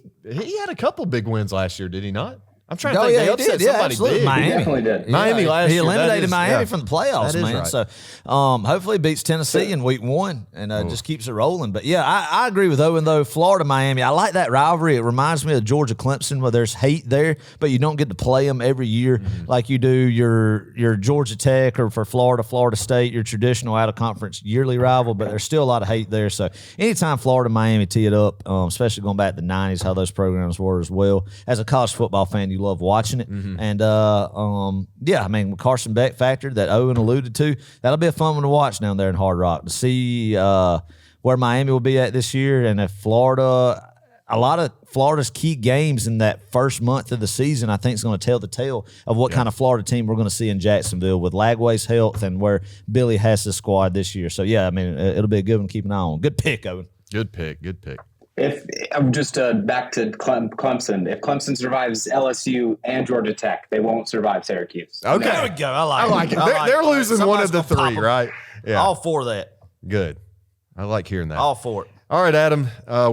had a couple big wins last year, did he not? I'm trying to Oh, think. yeah, They he upset did. Yeah, somebody absolutely. big. He definitely did. Miami last He year. eliminated That is- Miami yeah. from the playoffs, That is man. right. So hopefully beats Tennessee in week 1 and just keeps it rolling. But yeah, I agree with Owen though. Florida, Miami. I like that rivalry. It reminds me of Georgia Clemson where there's hate there, but you don't get to play them every year like you do your Georgia Tech or for Florida State, your traditional out of conference yearly rival. But there's still a lot of hate there. So anytime Florida, Miami tee it up, especially going back to the 90s, how those programs were as well. As a college football fan, you love watching it. And I mean, with Carson Beck factor that Owen alluded to, that'll be a fun one to watch down there in Hard Rock to see where Miami will be at this year. And if Florida, a lot of Florida's key games in that first month of the season, I think is going to tell the tale of what kind of Florida team we're going to see in Jacksonville with Lagway's health and where Billy has his squad this year. So yeah, I mean, it'll be a good one to keep an eye on. Good pick, Owen. Good pick. Good pick. If I'm just back to Clemson, if Clemson survives LSU and Georgia Tech, they won't survive Syracuse. Okay. There we go. I like it. They're losing one Somebody's of the gonna pop three, 'em. right? Yeah. All for that. Good. I like hearing that. All for it. All right, Adam.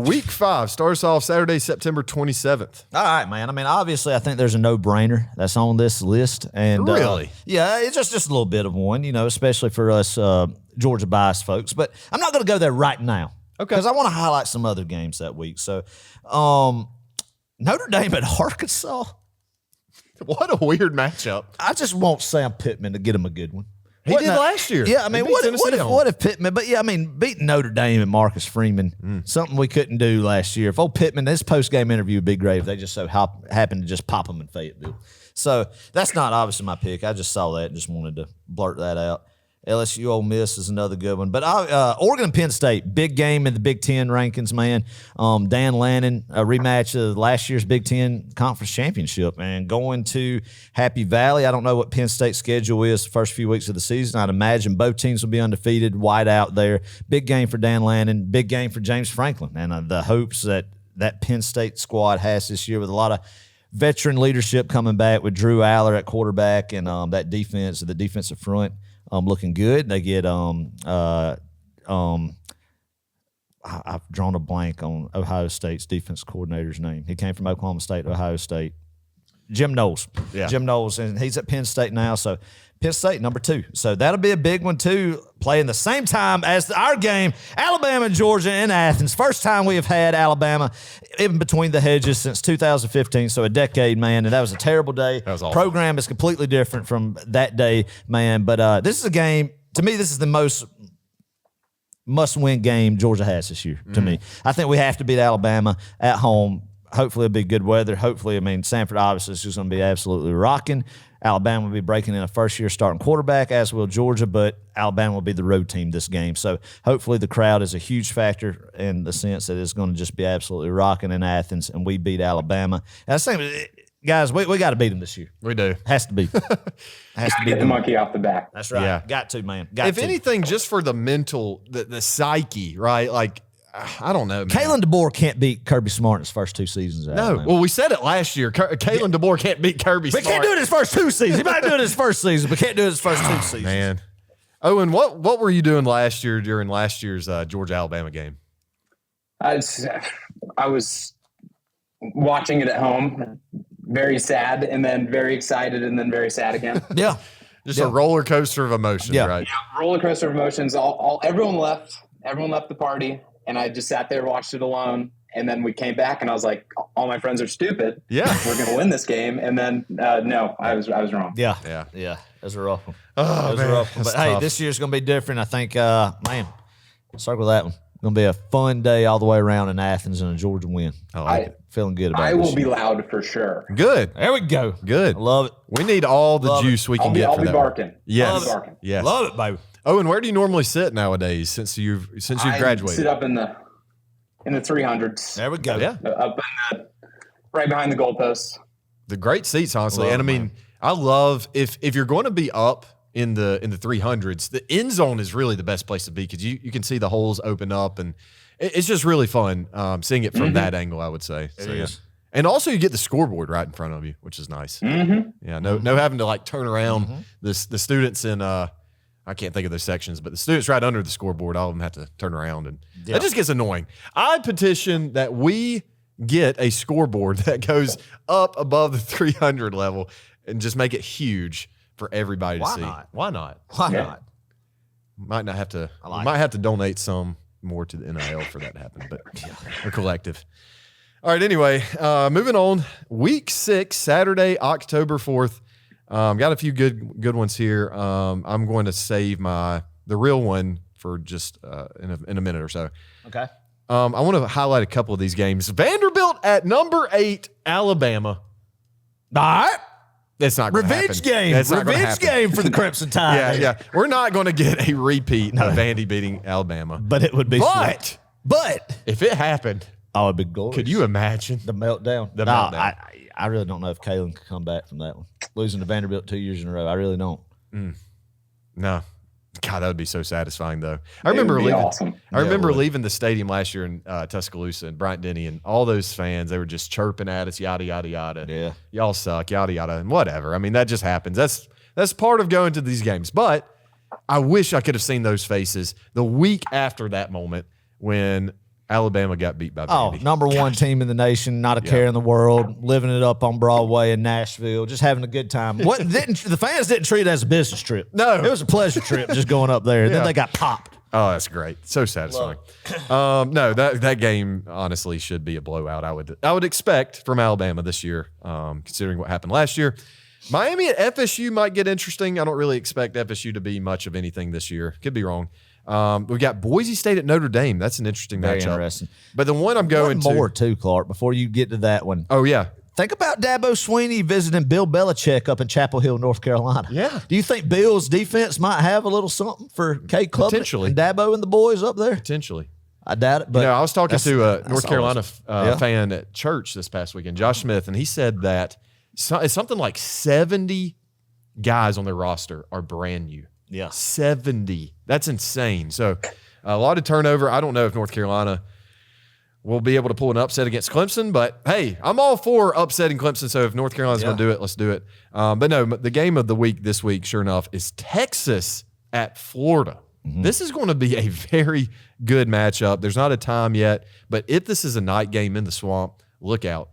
Week 5 starts off Saturday, September 27th. All right, man. I mean, obviously, I think there's a no-brainer that's on this list, and Really? yeah, it's just a little bit of one, especially for us Georgia biased folks. But I'm not going to go there right now, Okay. because I want to highlight some other games that week. So, Notre Dame at Arkansas. What a weird matchup. I just want Sam Pittman to get him a good one. He did last year. Yeah, I mean, They beat Tennessee what if Pittman? But yeah, I mean, beating Notre Dame and Marcus Freeman, something we couldn't do last year. If old Pittman, this post game interview would be great if they just so happened to just pop him in Fayetteville. So that's not obviously my pick. I just saw that and just wanted to blurt that out. LSU Ole Miss is another good one. But Oregon and Penn State, big game in the Big Ten rankings, man. Dan Lannon, a rematch of last year's Big Ten Conference Championship, and going to Happy Valley. I don't know what Penn State's schedule is the first few weeks of the season. I'd imagine both teams will be undefeated, wide out there. Big game for Dan Lannon, big game for James Franklin, and the hopes that Penn State squad has this year with a lot of veteran leadership coming back with Drew Aller at quarterback and that defense, the defensive front. Looking good. They get I've drawn a blank on Ohio State's defense coordinator's name. He came from Oklahoma State to Ohio State. Jim Knowles. Yeah. Jim Knowles, and he's at Penn State now. So Penn State, number 2. So that'll be a big one, too, playing the same time as our game, Alabama and Georgia in Athens. First time we have had Alabama in between the hedges since 2015, so a decade, man, and that was a terrible day. That was awful. Program is completely different from that day, man, but this is a game, to me, this is the most must-win game Georgia has this year, to me. I think we have to beat Alabama at home. Hopefully it'll be good weather. Hopefully, I mean, Sanford obviously is just going to be absolutely rocking. Alabama will be breaking in a first-year starting quarterback, as will Georgia, but Alabama will be the road team this game. So hopefully the crowd is a huge factor in the sense that it's going to just be absolutely rocking in Athens, and we beat Alabama. And I was saying, guys, we got to beat them this year. We do. Has to be. Has to be. Get the monkey off the back. That's right. Yeah. Got to, man. Got If to. anything, just for the mental, the psyche, right? Like, I don't know, man. Kalen DeBoer can't beat Kirby Smart in his first 2 seasons. at No. Alabama. Well, we said it last year. Kalen DeBoer can't beat Kirby We Smart. can't do it his first 2 seasons. He might do it his first season, but can't do it his first 2 seasons. Man. Owen, what were you doing last year during last year's Georgia-Alabama game? I was watching it at home, very sad, and then very excited, and then very sad again. Yeah. Just a roller coaster of emotions, right? Yeah, roller coaster of emotions. Everyone left. Everyone left the party, and I just sat there, watched it alone. And then we came back, and I was like, "All my friends are stupid. Yeah, we're gonna win this game." And then no, I was wrong. Yeah. It was a rough one. Oh, man, But hey, this year's gonna be different. I think, man, circle that one. Gonna be a fun day all the way around in Athens and a Georgia win. I like it. Feeling good about it. I will be loud for sure. Good. There we go. Good. I love it. We need all the juice we can get I'll for be that. barking. Yes. I'll be barking. Yes. Love it, baby. Owen, where do you normally sit nowadays since you've graduated? I sit up in the 300s. There we go. Yeah. Up in right behind the goalposts. The great seats, honestly. Love And I mean, man. I love if you're going to be up in the 300s, the end zone is really the best place to be because you can see the holes open up, and it's just really fun seeing it from that angle, I would say. It is. And also you get the scoreboard right in front of you, which is nice. Mm-hmm. Yeah, no having to like turn around. The students in I can't think of those sections, but the students right under the scoreboard, all of them have to turn around, and that just gets annoying. I petition that we get a scoreboard that goes up above the 300 level and just make it huge for everybody to see. Why not? Why not? Might not have to. like might have to donate some more to the NIL for that to happen, but a collective. All right. Anyway, moving on. Week 6, Saturday, October 4th. Got a few good ones here. I'm going to save the real one for just in a minute or so. Okay. I want to highlight a couple of these games. Vanderbilt at number 8, Alabama. All right. It's not going to happen. Revenge game. It's not gonna Revenge happen. game for the Crimson Tide. Yeah. We're not going to get a repeat of Vandy beating Alabama. But it would be But if it happened, it'd be glorious. could you imagine? The meltdown. The meltdown. I really don't know if Kalen could come back from that one. Losing to Vanderbilt 2 years in a row. I really don't. No. God, that would be so satisfying, though. I remember leaving the stadium last year in Tuscaloosa and Bryant Denny and all those fans. They were just chirping at us, yada yada yada. Yeah, y'all suck, yada yada, and whatever. I mean, that just happens. That's part of going to these games. But I wish I could have seen those faces the week after that moment when Alabama got beat by Vandy. Number one team in the nation, not a care in the world, living it up on Broadway in Nashville, just having a good time. The fans didn't treat it as a business trip. No. It was a pleasure trip just going up there. And then they got popped. Oh, that's great. So satisfying. No, that game honestly should be a blowout. I would expect from Alabama this year, considering what happened last year. Miami at FSU might get interesting. I don't really expect FSU to be much of anything this year. Could be wrong. We got Boise State at Notre Dame. That's an interesting Very matchup. interesting. But the one I'm going more too, Clark, before you get to that one. Oh, yeah. Think about Dabo Swinney visiting Bill Belichick up in Chapel Hill, North Carolina. Yeah. Do you think Bill's defense might have a little something for K Club Potentially. and Dabo and the boys up there? Potentially. I doubt it. But I was talking to a North Carolina always, fan at church this past weekend, Josh Smith, and he said that it's something like 70 guys on their roster are brand new. Yeah. 70. That's insane. So a lot of turnover. I don't know if North Carolina will be able to pull an upset against Clemson, but hey, I'm all for upsetting Clemson. So if North Carolina's going to do it, let's do it. But no, the game of the week this week, sure enough, is Texas at Florida. Mm-hmm. This is going to be a very good matchup. There's not a time yet, but if this is a night game in the swamp, look out.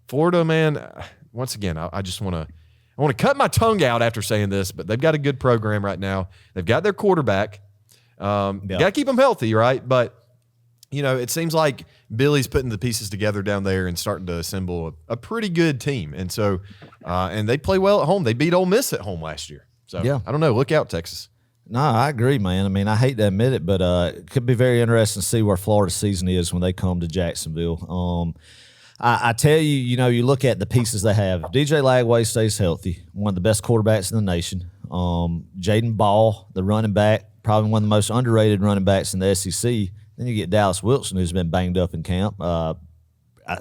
Florida, man, once again, I just want to cut my tongue out after saying this, but they've got a good program right now. They've got their quarterback. Got to keep them healthy, right? But, it seems like Billy's putting the pieces together down there and starting to assemble a pretty good team. And so, and they play well at home. They beat Ole Miss at home last year. So, I don't know. Look out, Texas. No, I agree, man. I mean, I hate to admit it, but it could be very interesting to see where Florida's season is when they come to Jacksonville. I tell you, you look at the pieces they have. DJ Lagway stays healthy, one of the best quarterbacks in the nation. Jaden Ball, the running back, probably one of the most underrated running backs in the SEC. Then you get Dallas Wilson, who's been banged up in camp. A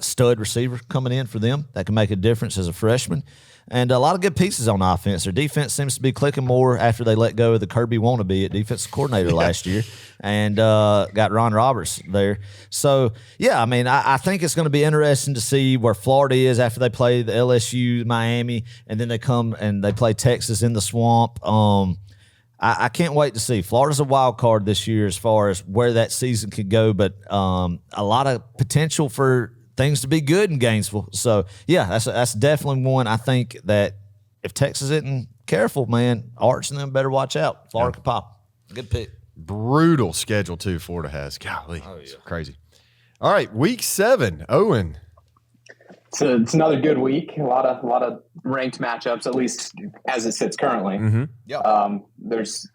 stud receiver coming in for them that can make a difference as a freshman. And a lot of good pieces on offense. Their defense seems to be clicking more after they let go of the Kirby wannabe at defensive coordinator last year and got Ron Roberts there. So, I mean, I think it's going to be interesting to see where Florida is after they play the LSU, Miami, and then they come and they play Texas in the swamp. I can't wait to see. Florida's a wild card this year as far as where that season could go, but a lot of potential for things to be good in Gainesville. So, that's definitely one I think that if Texas isn't careful, man. Arch and them better watch out. Florida could pop. Good pick. Brutal schedule, too, Florida has. Golly, it's crazy. All right, week 7, Owen. So it's another good week. A lot of ranked matchups, at least as it sits currently. Mm-hmm. Yeah. There's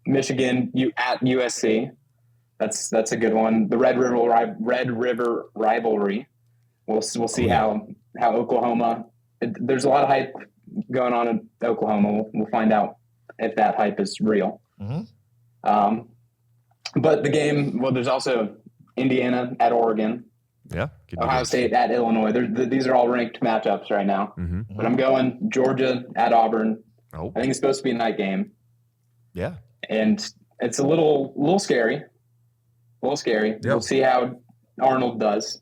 Michigan at USC. That's a good one. The Red River rivalry. We'll see how Oklahoma. There's a lot of hype going on in Oklahoma. We'll find out if that hype is real. Mm-hmm. But the game. Well, there's also Indiana at Oregon. Yeah. Ohio State at Illinois. These are all ranked matchups right now. Mm-hmm. But I'm going Georgia at Auburn. Oh. I think it's supposed to be a night game. Yeah. And it's a little scary. Yep. We'll see how Arnold does.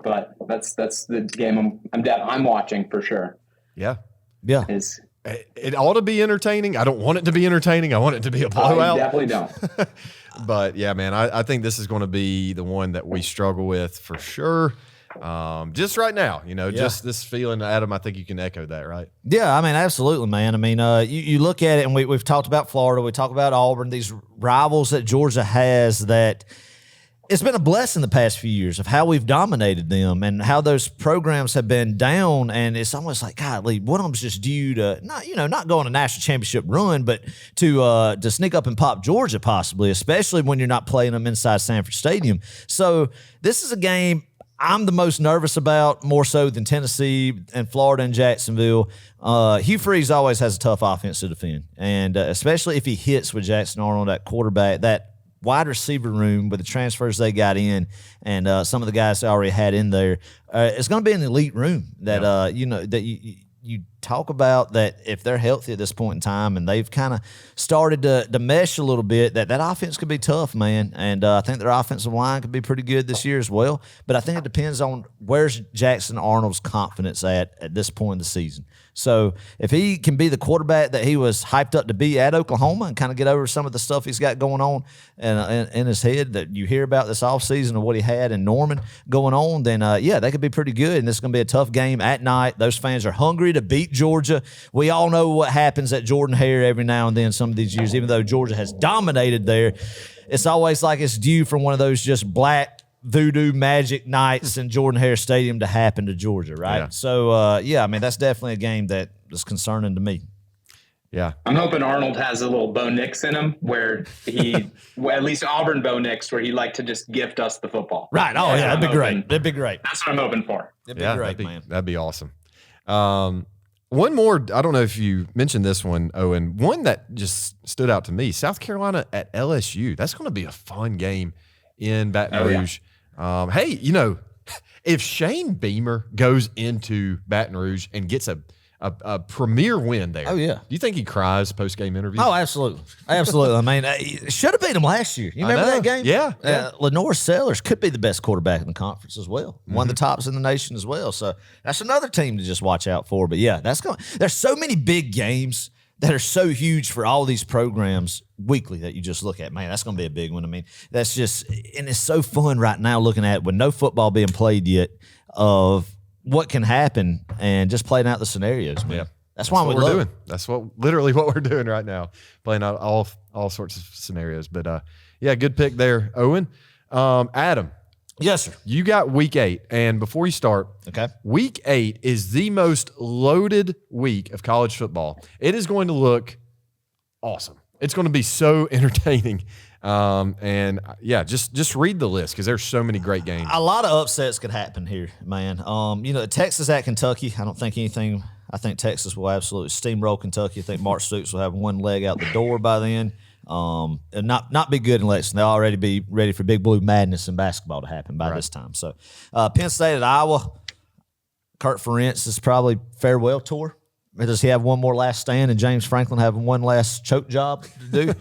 But that's the game I'm watching for sure. Yeah. Yeah. It ought to be entertaining. I don't want it to be entertaining. I want it to be a blowout. I definitely don't. But yeah, man, I think this is going to be the one that we struggle with for sure. Just right now, just this feeling, Adam, I think you can echo that, right? Yeah, I mean, absolutely, man. I mean, you look at it, and we've talked about Florida, we talk about Auburn, these rivals that Georgia has that it's been a blessing the past few years of how we've dominated them and how those programs have been down. And it's almost like, golly, one of them's just due to not go on a national championship run, but to sneak up and pop Georgia possibly, especially when you're not playing them inside Sanford Stadium. So this is a game I'm the most nervous about, more so than Tennessee and Florida and Jacksonville. Hugh Freeze always has a tough offense to defend, and especially if he hits with Jackson Arnold at quarterback, that wide receiver room with the transfers they got in and some of the guys they already had in there, it's going to be an elite room that, that you talk about that if they're healthy at this point in time and they've kind of started to mesh a little bit, that offense could be tough, man. And I think their offensive line could be pretty good this year as well. But I think it depends on where's Jackson Arnold's confidence at this point in the season. So if he can be the quarterback that he was hyped up to be at Oklahoma and kind of get over some of the stuff he's got going on in his head that you hear about this offseason of what he had in Norman going on, then, they could be pretty good. And this is going to be a tough game at night. Those fans are hungry to beat Georgia. We all know what happens at Jordan-Hare every now and then some of these years. Even though Georgia has dominated there, it's always like it's due from one of those just black voodoo magic nights in Jordan-Hare Stadium to happen to Georgia, right? Yeah. So, I mean, that's definitely a game that is concerning to me. Yeah. I'm hoping Arnold has a little Bo Nix in him where at least Auburn Bo Nix, where he'd like to just gift us the football. Right. Oh, yeah, that'd be great. That'd be great. That's what I'm hoping for. It'd be great, man. That'd be awesome. One more, I don't know if you mentioned this one, Owen, one that just stood out to me, South Carolina at LSU. That's going to be a fun game in Baton Rouge. Yeah. Hey, if Shane Beamer goes into Baton Rouge and gets a premier win there. Oh, yeah. Do you think he cries post-game interview? Oh, absolutely. Absolutely. I mean, should have beat him last year. You remember that game? Yeah. Lenore Sellers could be the best quarterback in the conference as well. Mm-hmm. One of the tops in the nation as well. So that's another team to just watch out for. But, yeah, there's so many big games that are so huge for all these programs weekly that you just look at. Man, that's going to be a big one. I mean, that's just – and it's so fun right now looking at it with no football being played yet of – what can happen and just playing out the scenarios, man. Yeah. That's why we're doing. That's literally what we're doing right now, playing out all sorts of scenarios. But good pick there, Owen. Adam. Yes, sir. You got week 8, and before you start, week 8 is the most loaded week of college football. It is going to look awesome. It's going to be so entertaining. Just read the list because there's so many great games. A lot of upsets could happen here, man. Texas at Kentucky. I don't think anything. I think Texas will absolutely steamroll Kentucky. I think Mark Stoops will have one leg out the door by then. And not be good in Lexington. They'll already be ready for Big Blue madness in basketball to happen by this time. So, Penn State at Iowa. Kurt Ferentz is probably farewell tour. Does he have one more last stand and James Franklin have one last choke job to do?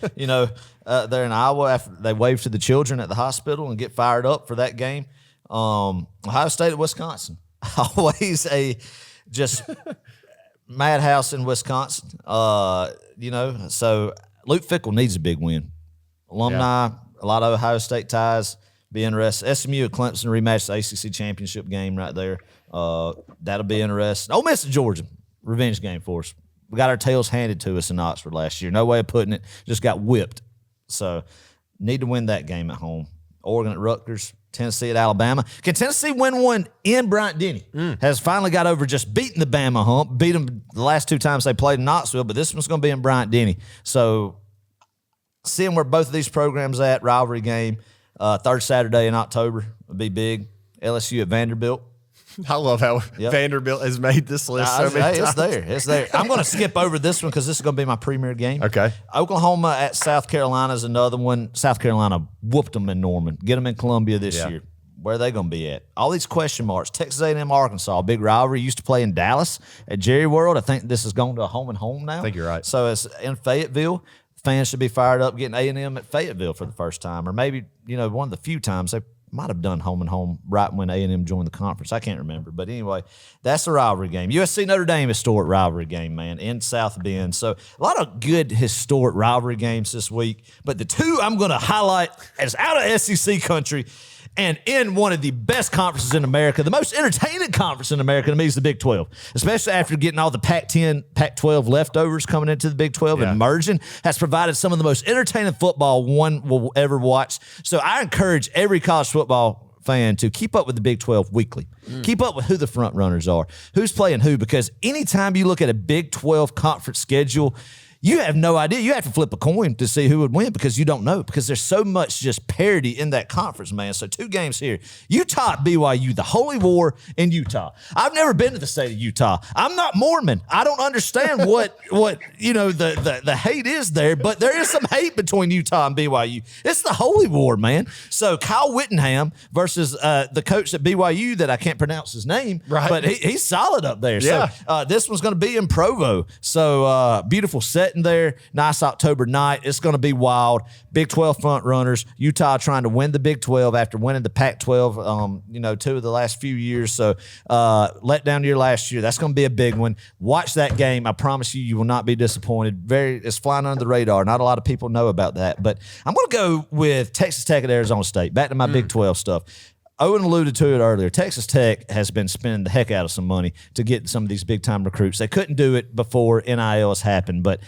They're in Iowa after they wave to the children at the hospital and get fired up for that game. Ohio State at Wisconsin. Always a just madhouse in Wisconsin. So Luke Fickell needs a big win. Alumni, a lot of Ohio State ties. Be interesting. SMU at Clemson rematch the ACC championship game right there. That'll be interesting. Ole Miss at Georgia. Revenge game for us. We got our tails handed to us in Oxford last year. No way of putting it. Just got whipped. So need to win that game at home. Oregon at Rutgers, Tennessee at Alabama. Can Tennessee win one in Bryant-Denny? Has finally got over just beating the Bama hump. Beat them the last 2 times they played in Knoxville, but this one's going to be in Bryant-Denny. So seeing where both of these programs at, rivalry game, third Saturday in October would be big. LSU at Vanderbilt. I love how Vanderbilt has made this list so many times. It's there. I'm going to skip over this one because this is going to be my premier game. Okay. Oklahoma at South Carolina is another one. South Carolina whooped them in Norman. Get them in Columbia this year. Where are they going to be at? All these question marks. Texas A&M, Arkansas, big rivalry. Used to play in Dallas at Jerry World. I think this is going to a home and home now. I think you're right. So it's in Fayetteville. Fans should be fired up getting A&M at Fayetteville for the first time, or maybe one of the few times they might have done home and home right when A&M joined the conference. I can't remember. But anyway, that's a rivalry game. USC Notre Dame, historic rivalry game, man, in South Bend. So a lot of good historic rivalry games this week. But the two I'm going to highlight as out of SEC country and in one of the best conferences in America, the most entertaining conference in America to me is the Big 12, especially after getting all the Pac-10, Pac-12 leftovers coming into the Big 12 and merging, has provided some of the most entertaining football one will ever watch. So I encourage every college football fan to keep up with the Big 12 weekly. Keep up with who the front runners are, who's playing who, because anytime you look at a Big 12 conference schedule, you have no idea. You have to flip a coin to see who would win because you don't know, because there's so much just parity in that conference, man. So 2 games here. Utah at BYU, the Holy War in Utah. I've never been to the state of Utah. I'm not Mormon. I don't understand what the hate is there, but there is some hate between Utah and BYU. It's the Holy War, man. So Kyle Whittingham versus the coach at BYU that I can't pronounce his name, but he's solid up there. Yeah. So this one's going to be in Provo. So beautiful set in there. Nice October night. It's going to be wild. Big 12 front runners. Utah trying to win the Big 12 after winning the Pac-12, 2 of the last few years. So let down year last year. That's going to be a big one. Watch that game. I promise you, you will not be disappointed. It's flying under the radar. Not a lot of people know about that. But I'm going to go with Texas Tech at Arizona State. Back to my Big 12 stuff. Owen alluded to it earlier. Texas Tech has been spending the heck out of some money to get some of these big-time recruits. They couldn't do it before NIL has happened, but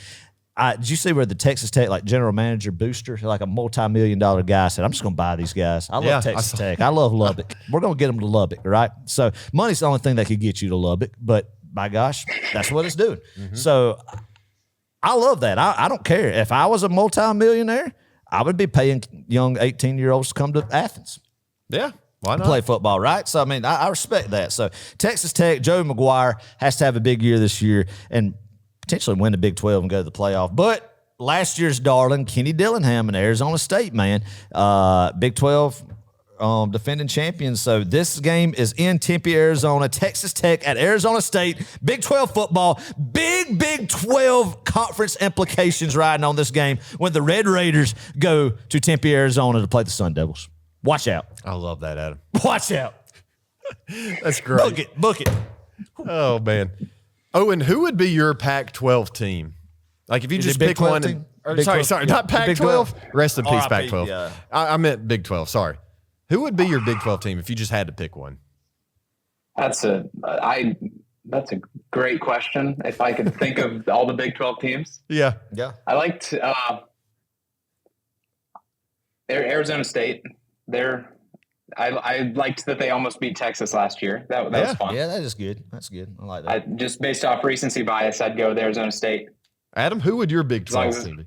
did you see where the Texas Tech general manager Booster, like a multi-million-dollar guy, said, "I'm just going to buy these guys. I love Texas Tech. I love Lubbock. We're going to get them to Lubbock, right?" So money's the only thing that could get you to Lubbock, but by gosh, that's what it's doing. So I love that. I don't care. If I was a multi-millionaire, I would be paying young 18-year-olds to come to Athens. Yeah. Why not? Play football, right? So, I mean, I respect that. So, Texas Tech, Joe McGuire has to have a big year this year and potentially win the Big 12 and go to the playoff. But last year's darling, Kenny Dillingham and Arizona State, man, Big 12 defending champions. So, this game is in Tempe, Arizona. Texas Tech at Arizona State. Big 12 football. Big 12 conference implications riding on this game when the Red Raiders go to Tempe, Arizona to play the Sun Devils. Watch out. I love that, Adam. Watch out. That's great. Book it. Oh, man. Owen, who would be your Pac-12 team? Like, if you just pick one. Sorry, not Pac-12. Rest in peace, Pac-12. Yeah. I meant Big 12. Sorry. Who would be your Big 12 team if you just had to pick one? That's a great question. If I could think of all the Big 12 teams. Yeah. I liked Arizona State. I liked that they almost beat Texas last year. That was fun. Yeah, that is good. That's good. I like that. Just based off recency bias, I'd go with Arizona State. Adam, who would your Big 12 team be?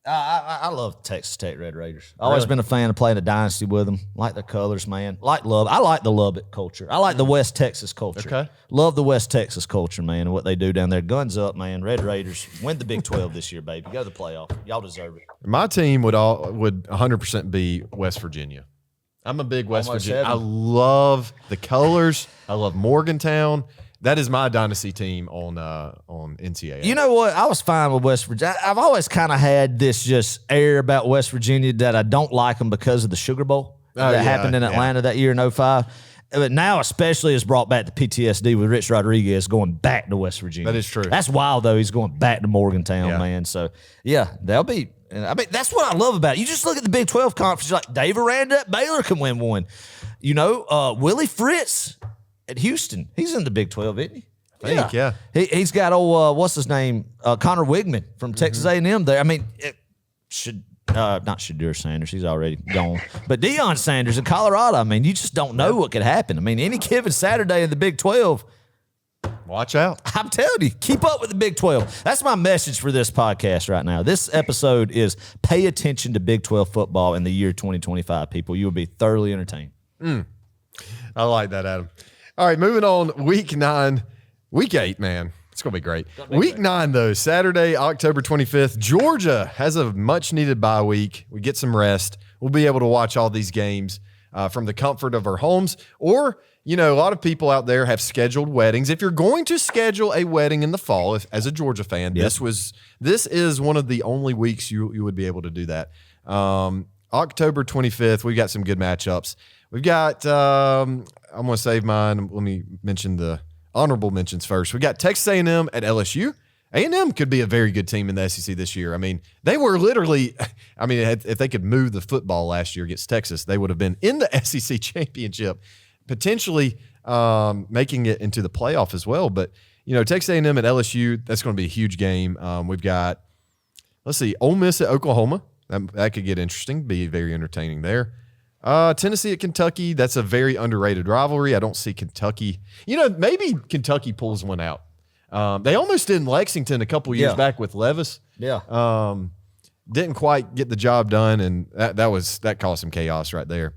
I love Texas Tech Red Raiders. Always been a fan of playing a dynasty with them. Like their colors, man. I like the Lubbock culture. I like the West Texas culture. Okay. Love the West Texas culture, man, and what they do down there. Guns up, man. Red Raiders win the Big 12 this year, baby. Go to the playoff. Y'all deserve it. My team would 100% be West Virginia. I'm a big West Virginia. I love the colors. I love Morgantown. That is my dynasty team on NCAA. You know what? I was fine with West Virginia. I've always kind of had this just air about West Virginia that I don't like them because of the Sugar Bowl that happened in Atlanta that year in 2005. But now especially it's brought back the PTSD with Rich Rodriguez going back to West Virginia. That is true. That's wild, though. He's going back to Morgantown, man. So, they'll be – I mean, that's what I love about it. You just look at the Big 12 conference, like Dave Aranda at Baylor can win one. Willie Fritz at Houston. He's in the Big 12, isn't he? think, yeah. He's got what's his name? Connor Wigman from Texas A&M there. I mean, not Shadur Sanders. He's already gone. But Deion Sanders in Colorado, I mean, you just don't know what could happen. I mean, any given Saturday in the Big 12, watch out. I'm telling you, keep up with the Big 12. That's my message for this podcast right now. This episode is pay attention to Big 12 football in the year 2025, people. You will be thoroughly entertained. I like that, Adam. All right, moving on. Week 9. Week 8, man. It's going to be great. Week 9, though, Saturday, October 25th. Georgia has a much-needed bye week. We get some rest. We'll be able to watch all these games from the comfort of our homes. Or, you know, a lot of people out there have scheduled weddings. If you're going to schedule a wedding in the fall, as a Georgia fan, this is one of the only weeks you would be able to do that. October 25th, we've got some good matchups. We've got, I'm going to save mine. Let me mention the honorable mentions first. We got Texas A&M at LSU. A&M could be a very good team in the SEC this year. I mean, they were literally, I mean, if they could move the football last year against Texas, they would have been in the SEC championship, potentially making it into the playoff as well. But, you know, Texas A&M at LSU, that's going to be a huge game. We've got, let's see, Ole Miss at Oklahoma. That could get interesting, be very entertaining there. Tennessee at Kentucky, that's a very underrated rivalry. I don't see Kentucky. You know, maybe Kentucky pulls one out. They almost did in Lexington a couple years back with Levis. Yeah. Didn't quite get the job done, and that caused some chaos right there.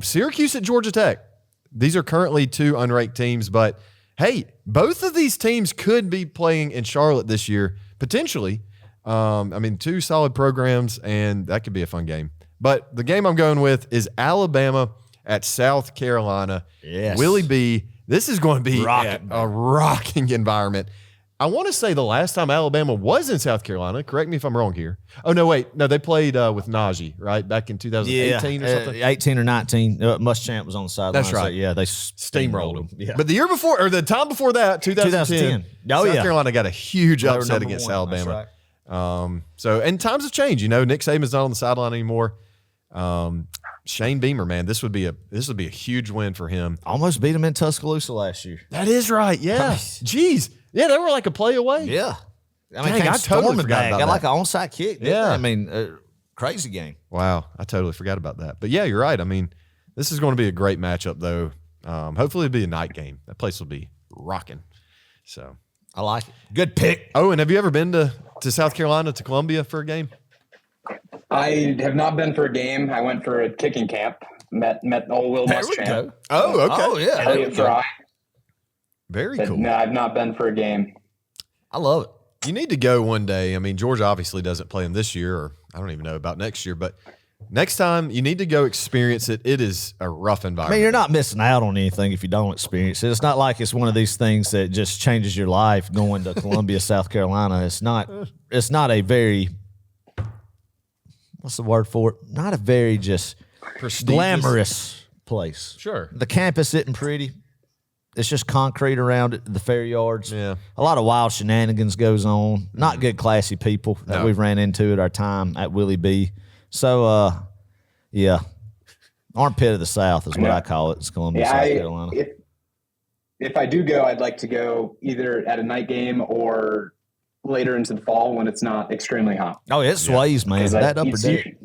Syracuse at Georgia Tech. These are currently 2 unranked teams, but hey, both of these teams could be playing in Charlotte this year, potentially. I mean, 2 solid programs, and that could be a fun game. But the game I'm going with is Alabama at South Carolina. Yes. Willie B. This is going to be a rocking environment. I want to say the last time Alabama was in South Carolina, correct me if I'm wrong here. Oh, no, wait. No, they played with Najee, right? Back in 2018 or something? 18 or 19. Muschamp was on the sideline. That's right. So, yeah, they steamrolled him. Yeah. But the year before, or the time before that, 2010. South Carolina got a huge upset against Alabama. That's right. So, and times have changed. You know, Nick Saban's not on the sideline anymore. Shane Beamer, man, this would be a huge win for him. Almost beat him in Tuscaloosa last year. That is right. Yeah. Jeez. Yeah, they were like a play away. Yeah. I mean, I totally forgot about that. Got like an onside kick. Yeah. I mean, crazy game. Wow. I totally forgot about that. But yeah, you're right. I mean, this is going to be a great matchup, though. Hopefully it'll be a night game. That place will be rocking. So I like it. Good pick. Owen, have you ever been to South Carolina, to Columbia for a game? I have not been for a game. I went for a kicking camp. Met old Will Muschamp. Oh, okay. Oh, yeah. Elliott Fry. Very But cool. no, I've not been for a game. I love it. You need to go one day. I mean, Georgia obviously doesn't play them this year, or I don't even know about next year, but next time you need to go experience it. It is a rough I environment. mean, you're not missing out on anything if you don't experience it. It's not like it's one of these things that just changes your life going to Columbia, South Carolina. It's not a very, what's the word for it? Not a very just glamorous place. Sure. The campus isn't pretty. It's just concrete around it, the fair yards. Yeah. A lot of wild shenanigans goes on. Not good, classy people that we've ran into at our time at Willie B. So, yeah. Armpit of the South is what I call it. It's Columbia, South Carolina. If I do go, I'd like to go either at a night game or later into the fall when it's not extremely hot. Oh, it sways, man. That upper deck.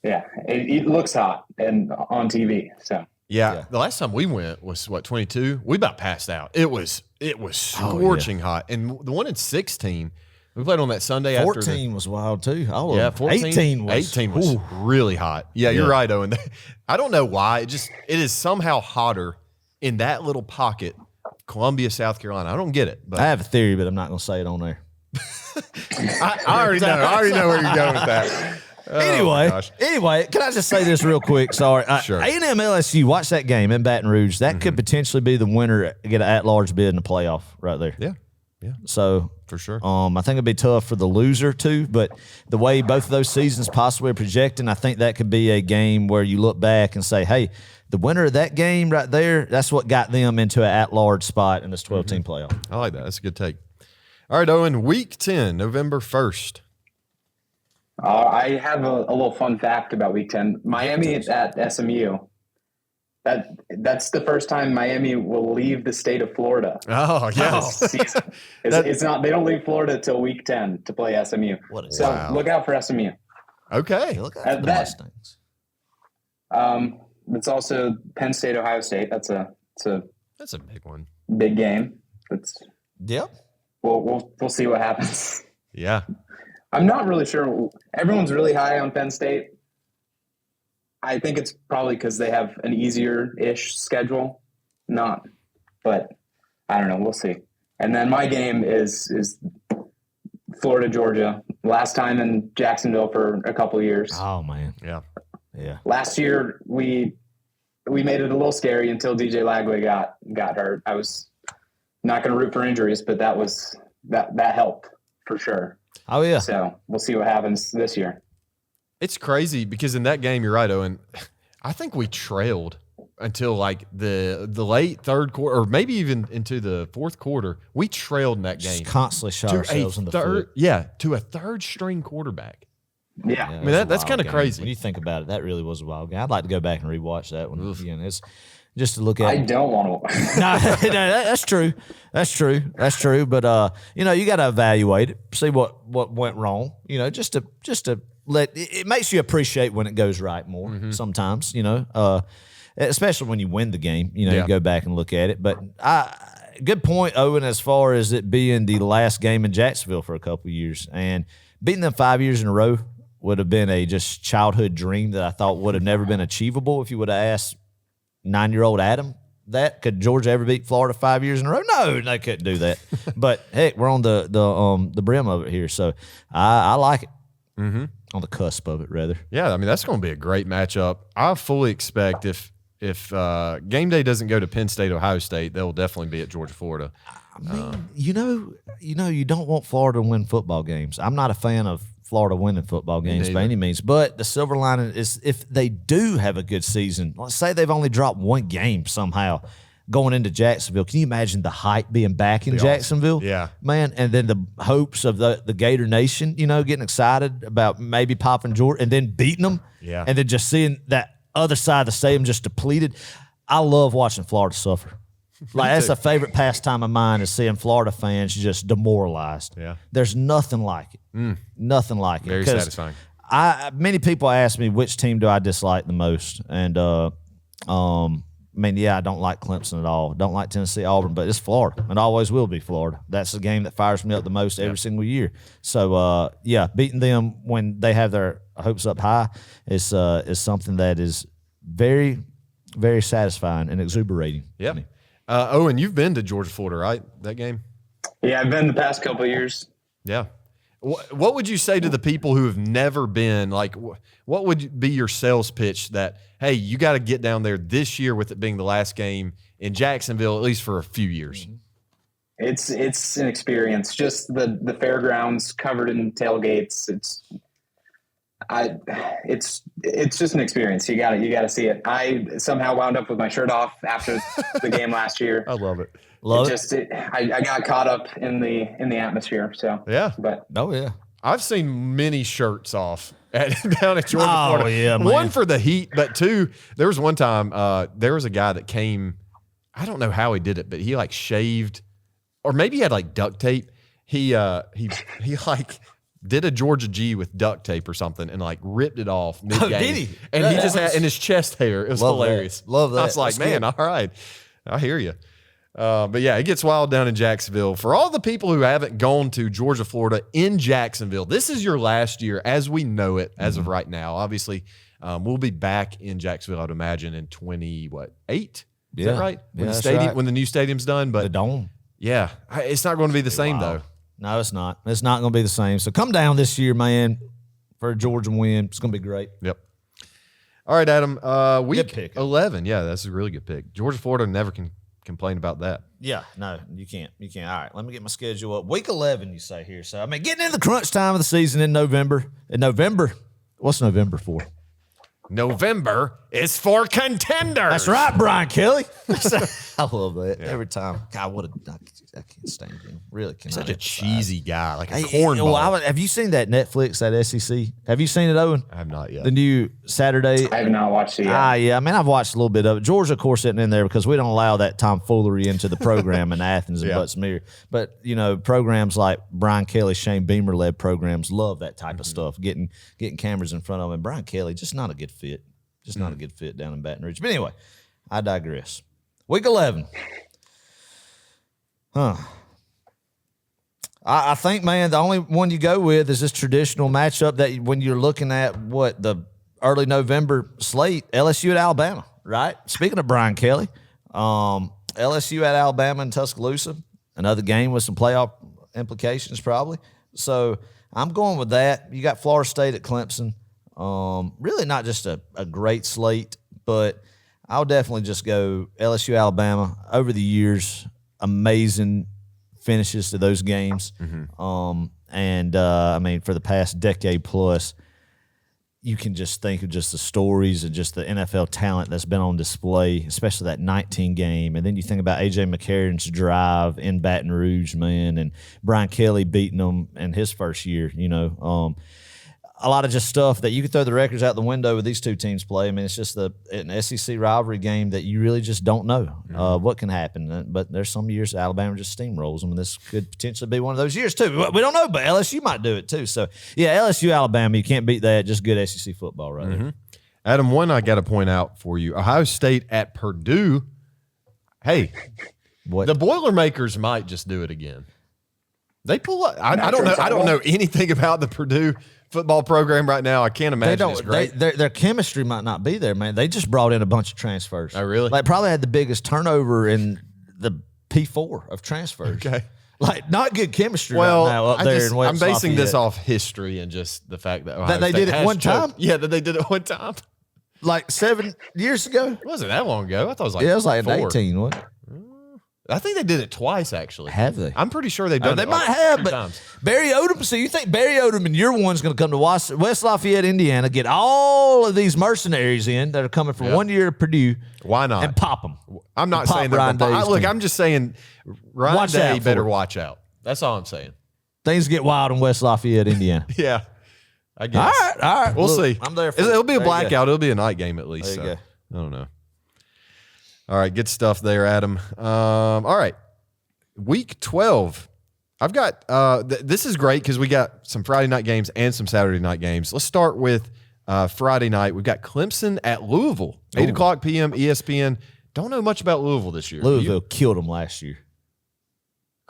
Yeah, it looks hot and on TV. So Yeah. The last time we went was 22. We about passed out. It was scorching hot. And the one in 16, we played on that Sunday 14 was wild too. 14, 18 was really hot. Yeah, you're right, Owen. I don't know why. It is somehow hotter in that little pocket, Columbia, South Carolina. I don't get it. But I have a theory, but I'm not going to say it on there. I already know. I already know where you're going with that. Anyway, can I just say this real quick? Sorry. Sure. A&M LSU, watch that game in Baton Rouge. That could potentially be the winner, get an at-large bid in the playoff right there. Yeah. So For sure. I think it'd be tough for the loser too, but the way both of those seasons possibly are projecting, I think that could be a game where you look back and say, hey, the winner of that game right there, that's what got them into an at-large spot in this 12-team playoff. I like that. That's a good take. All right, Owen, week 10, November 1st. I have a little fun fact about week 10. Miami is at SMU. That's the first time Miami will leave the state of Florida. Oh, yes. This season. It's not. They don't leave Florida till week 10 to play SMU. So look out for SMU. Okay. Look out for the Mustangs. It's also Penn State, Ohio State. That's a big one. Big game. Yep. We'll see what happens. Yeah. I'm not really sure. Everyone's really high on Penn State. I think it's probably because they have an easier-ish schedule. But I don't know. We'll see. And then my game is Florida, Georgia. Last time in Jacksonville for a couple of years. Oh, man. Yeah. Yeah. Last year, we made it a little scary until DJ Lagway got hurt. I was not going to root for injuries, but that helped for sure. Oh, yeah. So we'll see what happens this year. It's crazy because in that game, you're right, Owen. I think we trailed until like the late third quarter, or maybe even into the fourth quarter. We trailed in that game. Just constantly shot ourselves in the foot. Yeah, to a third-string quarterback. Yeah. I mean, that's kind of crazy. When you think about it, that really was a wild game. I'd like to go back and rewatch that one again. It's just to look at. I don't want to. No, that's true. That's true. But you got to evaluate it, see what went wrong. Just to let it makes you appreciate when it goes right more. Sometimes, especially when you win the game. You go back and look at it. But good point, Owen, as far as it being the last game in Jacksonville for a couple of years and beating them 5 years in a row would have been a just childhood dream that I thought would have never been achievable if you would have asked 9-year-old Adam that. Could Georgia ever beat Florida 5 years in a row? No, they couldn't do that. But heck, we're on the brim of it here, so I like it. On the cusp of it, rather. Yeah, I mean that's going to be a great matchup. I fully expect if game day doesn't go to Penn State, Ohio State, they'll definitely be at Georgia, Florida. I mean, you don't want Florida to win football games. I'm not a fan of Florida winning football games by any means, but the silver lining is if they do have a good season, let's say they've only dropped one game somehow going into Jacksonville. Can you imagine the hype being back in Jacksonville? Awesome. Yeah. Man, and then the hopes of the Gator Nation, getting excited about maybe popping Georgia and then beating them. Yeah. And then just seeing that other side of the stadium just depleted. I love watching Florida suffer. Like that's a favorite pastime of mine is seeing Florida fans just demoralized. Yeah. There's nothing like it. Nothing like it. Very satisfying. Many people ask me which team do I dislike the most. And I don't like Clemson at all. Don't like Tennessee, Auburn, but it's Florida. It always will be Florida. That's the game that fires me up the most every single year. So, beating them when they have their hopes up high is something that is very, very satisfying and exuberating. Yeah. Owen, you've been to Georgia, Florida, right? That game? Yeah, I've been the past couple of years. Yeah. What would you say to the people who have never been? Like, what would be your sales pitch that, hey, you got to get down there this year with it being the last game in Jacksonville, at least for a few years? It's an experience. Just the fairgrounds covered in tailgates. It's just an experience. You gotta see it. I somehow wound up with my shirt off after the game last year. I love it. I got caught up in the atmosphere. So yeah, but I've seen many shirts off down at Georgia, Florida. Yeah, man. One for the heat, but two, there was one time there was a guy that came. I don't know how he did it, but he like shaved, or maybe he had like duct tape. He like did a Georgia G with duct tape or something and like ripped it off mid-game. Did he? And he just had in his chest hair. It was hilarious. Love that. I was like, man, all right. I hear you. But yeah, it gets wild down in Jacksonville. For all the people who haven't gone to Georgia, Florida in Jacksonville, this is your last year as we know it as of right now. Obviously, we'll be back in Jacksonville, I'd imagine, in 8? Is that right? When the new stadium's done. But the Dome. Yeah. It's not going to be the same, though. No, it's not. It's not going to be the same. So come down this year, man, for a Georgia win. It's going to be great. Yep. All right, Adam. Week pick. 11. Yeah, that's a really good pick. Georgia, Florida never can complain about that. Yeah, no, you can't. You can't. All right, let me get my schedule up. Week 11, you say here. So, getting into the crunch time of the season in November. What's November for? November is for contenders. That's right, Brian Kelly. I love that every time. God, I can't stand him. Really cannot. Such a cheesy guy, like a Hey, cornball. have you seen that Netflix, that SEC? Have you seen it, Owen? I have not yet. The new Saturday. I have not watched it yet. Yeah. I mean, I've watched a little bit of it. Georgia, of course, isn't in there because we don't allow that tomfoolery into the program in Athens and Butts-Mehre. But, programs like Brian Kelly, Shane Beamer-led programs love that type of stuff, getting cameras in front of them. And Brian Kelly, just not a good fit. Just not a good fit down in Baton Rouge. But anyway, I digress. Week 11. I think, man, the only one you go with is this traditional matchup that when you're looking at the early November slate, LSU at Alabama, right? Speaking of Brian Kelly, LSU at Alabama and Tuscaloosa, another game with some playoff implications probably. So I'm going with that. You got Florida State at Clemson. Really not just a great slate, but I'll definitely just go LSU, Alabama. Over the years, amazing finishes to those games. I mean, for the past decade plus, you can just think of just the stories and just the NFL talent that's been on display, especially that 19 game. And then you think about A.J. McCarron's drive in Baton Rouge, man, and Brian Kelly beating them in his first year, a lot of just stuff that you could throw the records out the window with these two teams play. I mean, it's just an SEC rivalry game that you really just don't know what can happen. But there's some years Alabama just steamrolls them, and this could potentially be one of those years too. We don't know, but LSU might do it too. So, yeah, LSU, Alabama, you can't beat that. Just good SEC football right there. Adam, one I got to point out for you. Ohio State at Purdue. Hey, the Boilermakers might just do it again. They pull up. I don't know. I don't know anything about the Purdue football program right now. I can't imagine it's great. Their chemistry might not be there, man. They just brought in a bunch of transfers. Oh, really? Like, probably had the biggest turnover in the P4 of transfers. Okay. Like, not good chemistry right now up there in West I'm basing Lafayette. this off history and just the fact that Ohio they State did it has one time? choked. Yeah, that they did it one time. Like 7 years ago? It wasn't that long ago. I thought it was like Yeah, it was like 4. 18, wasn't it? I think they did it twice, actually. Have they? I'm pretty sure they've done They it might like have, 2 but times. Barry Odom, so you think Barry Odom and your one's going to come to West Lafayette, Indiana, get all of these mercenaries in that are coming from 1 year at Purdue. Why not? And pop them. I'm not saying they're Ryan gonna Day's look, team. I'm just saying Ryan Watch Day out for better it. watch out. That's all I'm saying. Things get wild in West Lafayette, Indiana. Yeah. I guess. All right. We'll Look, see. I'm there for It'll be a there you go. blackout. It'll be a night game at least. There you So. I don't know. All right. Good stuff there, Adam. All right. Week 12. I've got this is great because we got some Friday night games and some Saturday night games. Let's start with Friday night. We've got Clemson at Louisville, 8 o'clock p.m. ESPN. Don't know much about Louisville this year. Louisville killed them last year.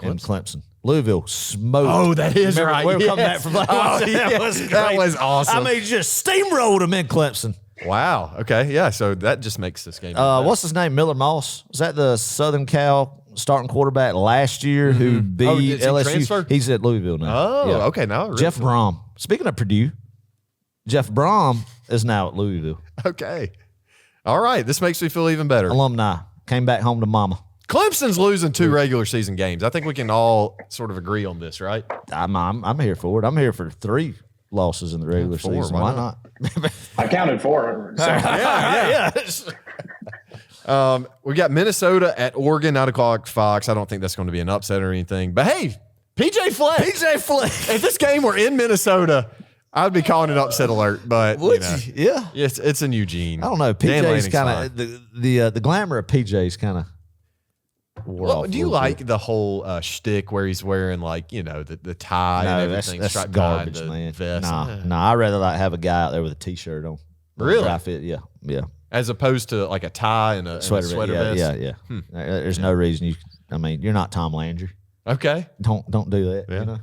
Clemson. Louisville smoked. Oh, that is Remember, right. We were coming Yes. back from that. Oh, That yeah. was great. That was awesome. I mean, just steamrolled them in Clemson. Wow. Okay. Yeah. So that just makes this game. What's his name? Miller Moss. Was that the Southern Cal starting quarterback last year who beat Oh, is he LSU? transferred? He's at Louisville now. Oh, Yeah. okay. Now, really? Jeff Brom. Speaking of Purdue, Jeff Brom is now at Louisville. Okay. All right. This makes me feel even better. Alumni. Came back home to mama. Clemson's losing 2 regular season games. I think we can all sort of agree on this, right? I'm here for it. I'm here for 3 losses in the regular 4, season. why Why not? not? I counted 4. So. Yeah. We got Minnesota at Oregon, 9 o'clock Fox. I don't think that's going to be an upset or anything. But hey, PJ Fleck. PJ Fleck. If this game were in Minnesota, I'd be calling an upset alert. But Would you know, you? Yeah. it's in Eugene. I don't know. Dan PJ's Lanning's kind fine. of the glamour of PJ's kind of wore Well, off. do a you little like bit. the whole shtick where he's wearing like the tie No, and that's everything, striped garbage, tie and the man. vest, Nah. I'd rather like have a guy out there with a t-shirt on. Really? Dry fit. Yeah. as opposed to like a tie and a Sweater vest. Yeah. There's no reason you're not Tom Landry. Okay. Don't do that. Yeah. You know?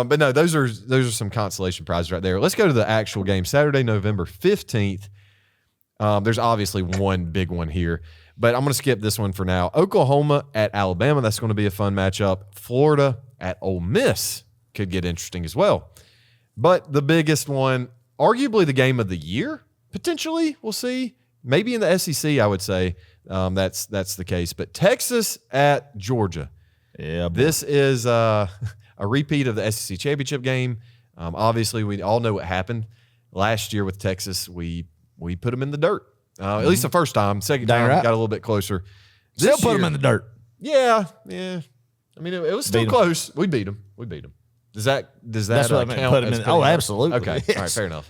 But no, those are some consolation prizes right there. Let's go to the actual game. Saturday, November 15th. There's obviously one big one here, but I'm going to skip this one for now. Oklahoma at Alabama. That's going to be a fun matchup. Florida at Ole Miss could get interesting as well. But the biggest one, arguably the game of the year, potentially, we'll see. Maybe in the SEC, I would say that's the case. But Texas at Georgia. Yeah. This is a repeat of the SEC championship game. Obviously, we all know what happened last year with Texas. We put them in the dirt. At least the first time. Second Dang time, right. got a little bit closer. Still This put them year- in the dirt. Yeah. I mean, it was still close. We beat them. Does that That's what I meant, count? put 'em in. Oh, absolutely. Okay. Yes. All right. Fair enough.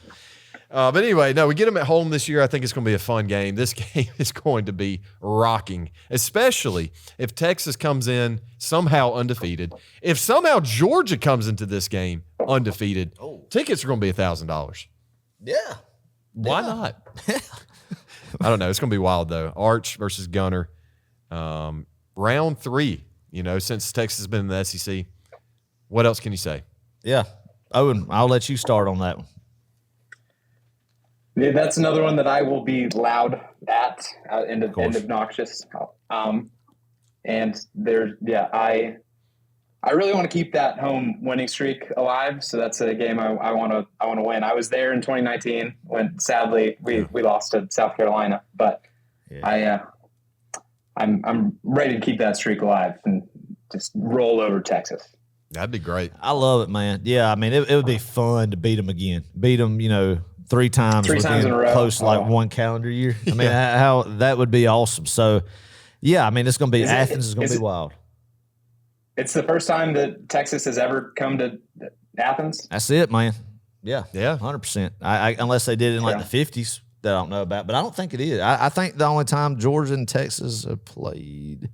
But anyway, no, we get them at home this year. I think it's going to be a fun game. This game is going to be rocking, especially if Texas comes in somehow undefeated. If somehow Georgia comes into this game undefeated, tickets are going to be $1,000. Yeah. Why not? I don't know. It's going to be wild, though. Arch versus Gunner. Round 3, since Texas has been in the SEC. What else can you say? Yeah. Owen, I'll let you start on that one. Yeah, that's another one that I will be loud at and obnoxious. And there, I really want to keep that home winning streak alive. So that's a game I want to win. I was there in 2019 when sadly we lost to South Carolina, but I'm ready to keep that streak alive and just roll over Texas. That'd be great. I love it, man. Yeah, I mean, it would be fun to beat them again. Beat them, 3 times in a row. Close to like one calendar year. I mean, how that would be awesome. So, yeah, I mean, it's going to be Athens is going to be wild. It's the first time that Texas has ever come to Athens. That's it, man. Yeah, 100%. I unless they did it in like the 50s that I don't know about, but I don't think it is. I think the only time Georgia and Texas have played.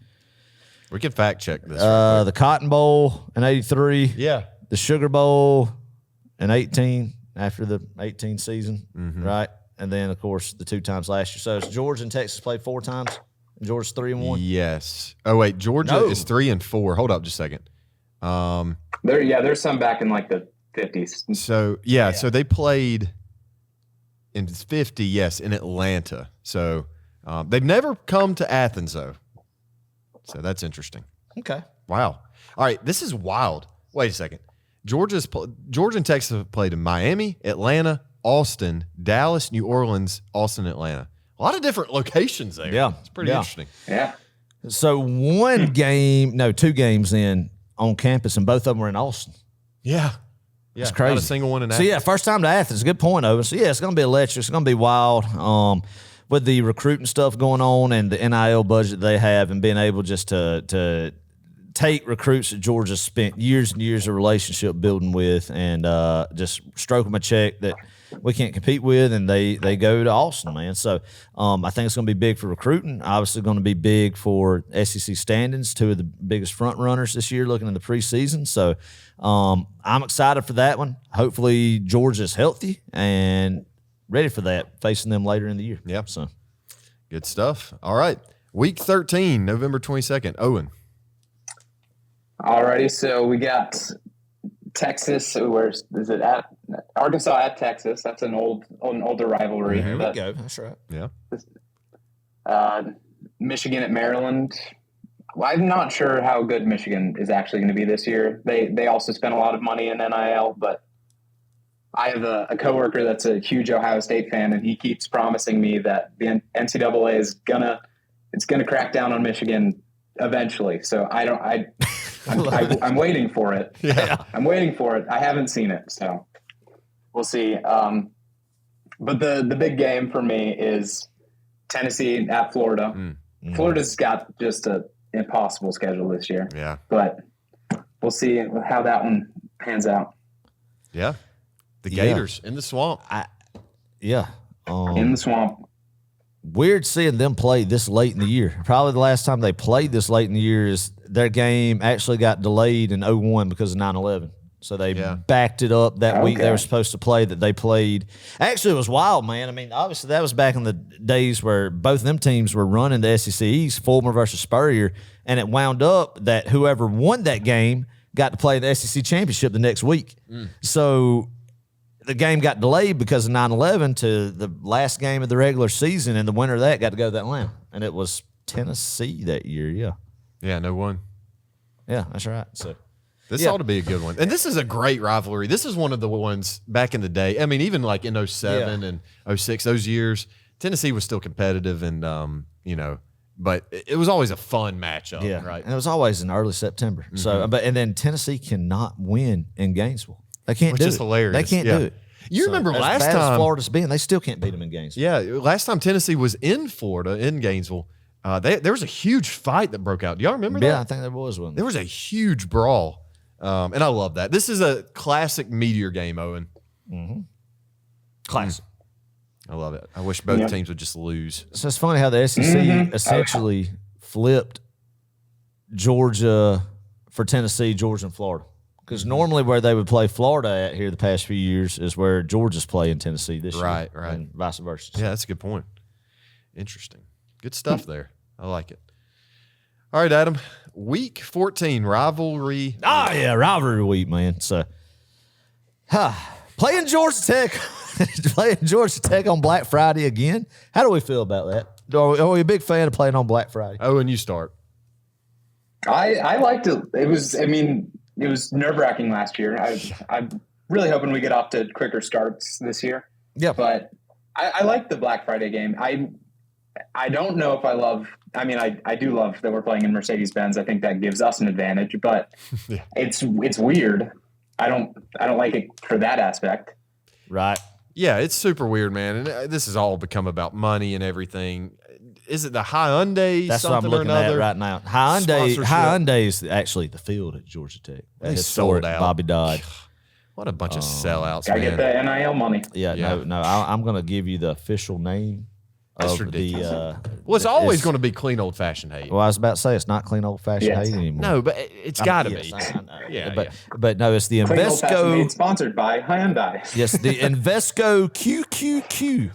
We can fact check this. The Cotton Bowl in '83. Yeah. The Sugar Bowl in '18 after the 18 season, right? And then, of course, the 2 times last year. So, Georgia and Texas played 4 times. And Georgia's 3-1. Yes. Oh wait, Georgia is 3-4. Hold up, just a second. There's some back in like the 50s. So so they played in 50. Yes, in Atlanta. So they've never come to Athens though. So that's interesting. Okay. Wow. All right, this is wild. Wait a second. Georgia and Texas have played in Miami, Atlanta, Austin, Dallas, New Orleans, Austin, Atlanta. A lot of different locations there. Yeah. It's pretty interesting. Yeah. So 2 games in on campus, and both of them were in Austin. Yeah. It's crazy. Not a single one in So, Athens. first time to Athens. Good point, Owen. So, it's going to be electric. It's going to be wild. With the recruiting stuff going on and the NIL budget they have and being able just to take recruits that Georgia spent years and years of relationship building with and just stroke them a check that we can't compete with, and they go to Austin, man. So I think it's going to be big for recruiting. Obviously going to be big for SEC standings, 2 of the biggest front runners this year looking in the preseason. So I'm excited for that one. Hopefully Georgia's healthy and ready for that, facing them later in the year. Yep. So good stuff. All right. Week 13, November 22nd. Owen. Alrighty, so we got Texas. Where is it at? Arkansas at Texas. That's an older rivalry. There we go. That's right. Yeah. Michigan at Maryland. Well, I'm not sure how good Michigan is actually going to be this year. They also spent a lot of money in NIL, but I have a coworker that's a huge Ohio State fan, and he keeps promising me that the NCAA is gonna crack down on Michigan eventually. So I'm waiting for it. Yeah. I'm waiting for it. I haven't seen it, so we'll see. But the big game for me is Tennessee at Florida. Florida's got just an impossible schedule this year. Yeah. But we'll see how that one pans out. Yeah. The Gators in the swamp. In the swamp. Weird seeing them play this late in the year. Probably the last time they played this late in the year is their game actually got delayed in 2001 because of 9/11. So they backed it up that week they were supposed to play that they played. Actually, it was wild, man. I mean, obviously that was back in the days where both of them teams were running the SEC East, Fulmer versus Spurrier, and it wound up that whoever won that game got to play the SEC championship the next week. So the game got delayed because of 9/11 to the last game of the regular season, and the winner of that got to go to Atlanta. And it was Tennessee that year, Yeah, no one. Yeah, that's right. So this ought to be a good one. And this is a great rivalry. This is one of the ones back in the day. I mean, even like in 07 and 06, those years, Tennessee was still competitive and, but it was always a fun matchup, right? And it was always in early September. So, and then Tennessee cannot win in Gainesville. They can't do it. Which is hilarious. They can't do it. You remember last as bad time as Florida's been, they still can't beat them in Gainesville. Yeah, last time Tennessee was in Florida, in Gainesville, There was a huge fight that broke out. Do y'all remember that? Yeah, I think there was one. There was a huge brawl, and I love that. This is a classic Meteor game, Owen. Classic. I love it. I wish both teams would just lose. So it's funny how the SEC essentially flipped Georgia for Tennessee, Georgia, and Florida. Because normally where they would play Florida at here the past few years is where Georgia's playing Tennessee this year. Right. And vice versa. Yeah, that's a good point. Interesting. Good stuff there. I like it. All right, Adam. Week 14, rivalry. Oh, yeah, rivalry week, man. So, playing Georgia Tech. Playing Georgia Tech on Black Friday again. How do we feel about that? Are we a big fan of playing on Black Friday? Owen, you start. I liked it. It was nerve-wracking last year. I'm really hoping we get off to quicker starts this year. Yeah. But I like the Black Friday game. I don't know if I love – I do love that we're playing in Mercedes-Benz. I think that gives us an advantage. But it's weird. I don't like it for that aspect. Right. Yeah, it's super weird, man. And this has all become about money and everything. Is it the Hyundai? That's what I'm looking at right now. Hyundai is actually the field at Georgia Tech. They sold out. Bobby Dodd. What a bunch of sellouts, Gotta man. get the NIL money. Yeah. No. I'm going to give you the official name. That's ridiculous. Well, it's always going to be clean old-fashioned hate. Well, I was about to say it's not clean old-fashioned hate anymore. No, but it's got to be. I know. Yeah, but no, it's the Clean old-fashioned Invesco. hate sponsored by Hyundai. Yes, the Invesco QQQ.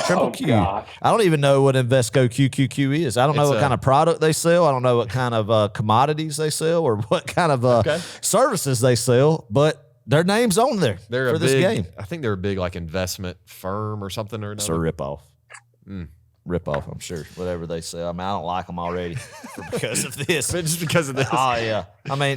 Triple Q. Gosh. I don't even know what Invesco QQQ is. I don't know what kind of product they sell. I don't know what kind of commodities they sell or what kind of services they sell, but their name's on there for this game. I think they're a big investment firm or something or another. It's a ripoff. Ripoff, I'm sure. Whatever they sell. I don't like them already because of this. But just because of this. Oh, yeah.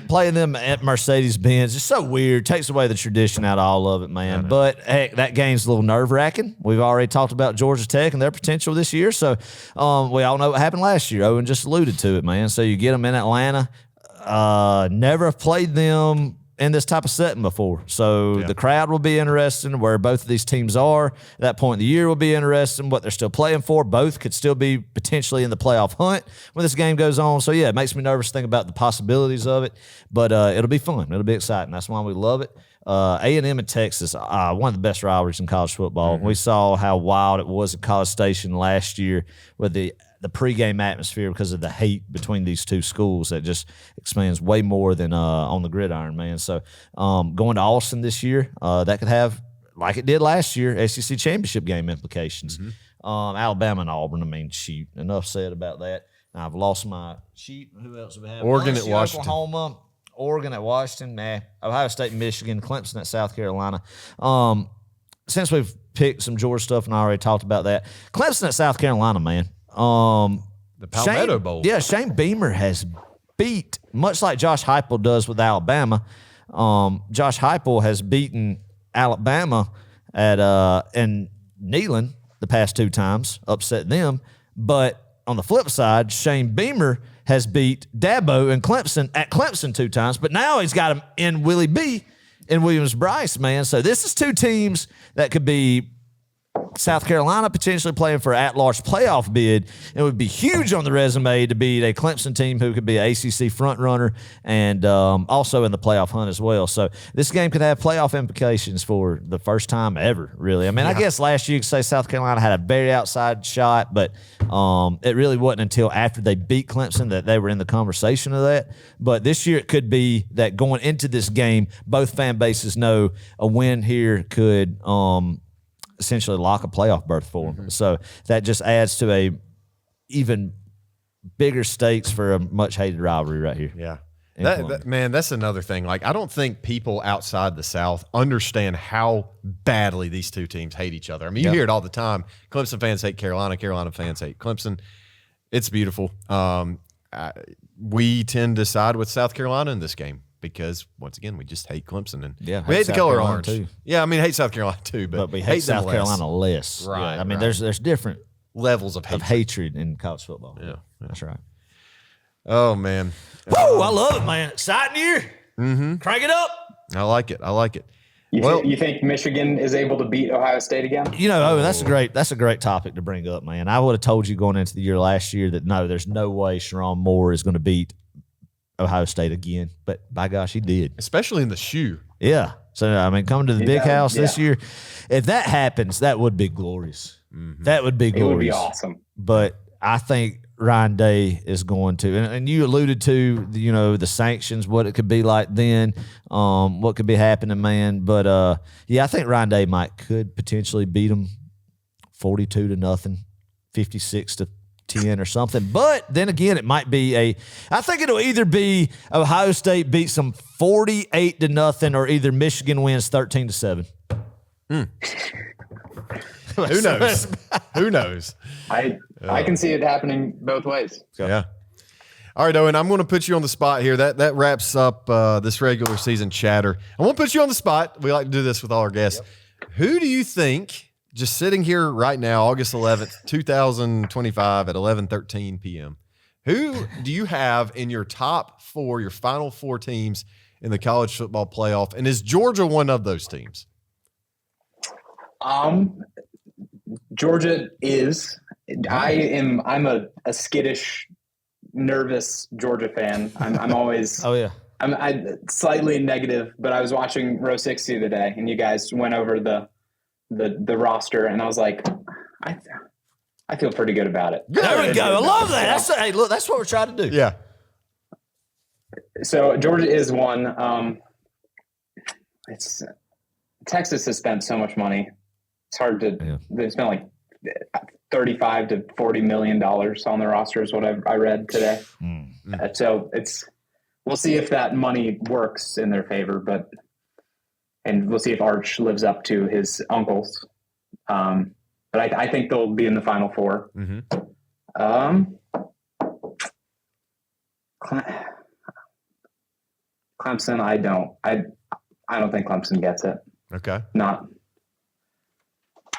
Playing them at Mercedes-Benz is so weird. Takes away the tradition out of all of it, man. But, heck, that game's a little nerve-wracking. We've already talked about Georgia Tech and their potential this year. So, we all know what happened last year. Owen just alluded to it, man. So, you get them in Atlanta. Never have played them in this type of setting before. So the crowd will be interesting where both of these teams are. At that point in the year will be interesting, what they're still playing for. Both could still be potentially in the playoff hunt when this game goes on. So, yeah, it makes me nervous to think about the possibilities of it. But it'll be fun. It'll be exciting. That's why we love it. A&M and Texas, one of the best rivalries in college football. We saw how wild it was at College Station last year with the pregame atmosphere because of the hate between these two schools that just expands way more than on the gridiron, man. So going to Austin this year, that could have, like it did last year, SEC championship game implications. Alabama and Auburn, shoot, enough said about that. Now, I've lost my sheet. Who else do we have? Oregon at Washington. Oklahoma, Oregon at Washington, Ohio State, Michigan, Clemson at South Carolina. Since we've picked some Georgia stuff and I already talked about that, Clemson at South Carolina, man. The Palmetto Bowl. Yeah, Shane Beamer has beat, much like Josh Heupel does with Alabama. Josh Heupel has beaten Alabama in Neyland the past 2 times, upset them. But on the flip side, Shane Beamer has beat Dabo and Clemson at Clemson 2 times, but now he's got him in Willie B and Williams-Brice, man. So this is 2 teams that could be South Carolina potentially playing for an at-large playoff bid. It would be huge on the resume to beat a Clemson team who could be an ACC front-runner and also in the playoff hunt as well. So this game could have playoff implications for the first time ever, really. I guess last year you could say South Carolina had a very outside shot, but it really wasn't until after they beat Clemson that they were in the conversation of that. But this year it could be that going into this game, both fan bases know a win here could essentially lock a playoff berth for them. So that just adds to a even bigger stakes for a much hated rivalry right here. Yeah. Man, that's another thing. I don't think people outside the South understand how badly these 2 teams hate each other. You hear it all the time. Clemson fans hate Carolina. Carolina fans hate Clemson. It's beautiful. We tend to side with South Carolina in this game because, once again, we just hate Clemson. And we hate the color orange. Too. Yeah, hate South Carolina too. But we hate South Carolina less. Right. Yeah, there's different levels of hatred in college football. Yeah. That's right. Oh, man. Woo, I love it, man. Exciting year. Crank it up. I like it. You think Michigan is able to beat Ohio State again? That's a great topic to bring up, man. I would have told you going into the year last year that no, there's no way Sharon Moore is going to beat Ohio State again. But by gosh, he did. Especially in the shoe. Yeah. So, I mean, coming to the big house this year, if that happens, that would be glorious. Mm-hmm. That would be glorious. It would be awesome. But I think Ryan Day is going to, and you alluded to, the sanctions, what it could be like then, what could be happening, man. But, I think Ryan Day could potentially beat them 42-0, 56-10 or something. But then again, it might be I think it'll either be Ohio State beats them 48-0 or either Michigan wins 13-7. Who knows? Who knows? I can see it happening both ways. So. Yeah. All right, Owen, I'm going to put you on the spot here. That wraps up this regular season chatter. I want to put you on the spot. We like to do this with all our guests. Yep. Who do you think, just sitting here right now, August 11th, 2025 at 11:13 p.m., who do you have in your top four, your final four teams in the college football playoff? And is Georgia one of those teams? Georgia is. I'm a skittish, nervous Georgia fan. I'm always. Oh yeah. I'm slightly negative, but I was watching Row 60 the other day, and you guys went over the roster, and I was like, I feel pretty good about it. There we go. I love that. That's what we're trying to do. Yeah. So Georgia is one. Texas has spent so much money. It's hard to. They spent like $35 to $40 million on the roster is what I read today. So we'll see if that money works in their favor, and we'll see if Arch lives up to his uncles. But I think they'll be in the Final Four. Mm-hmm. Clemson, I don't think Clemson gets it. Okay. Not.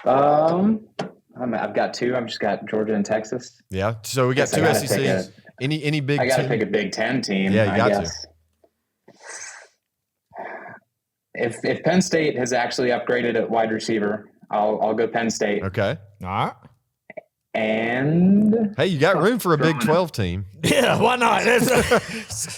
I've got two. I've just got Georgia and Texas. Yeah. So we got two SECs. Any big? I got to pick a Big Ten team. Yeah, you got to. If Penn State has actually upgraded at wide receiver, I'll go Penn State. Okay. All right. And hey, you got room for a Big 12 team. Yeah, why not?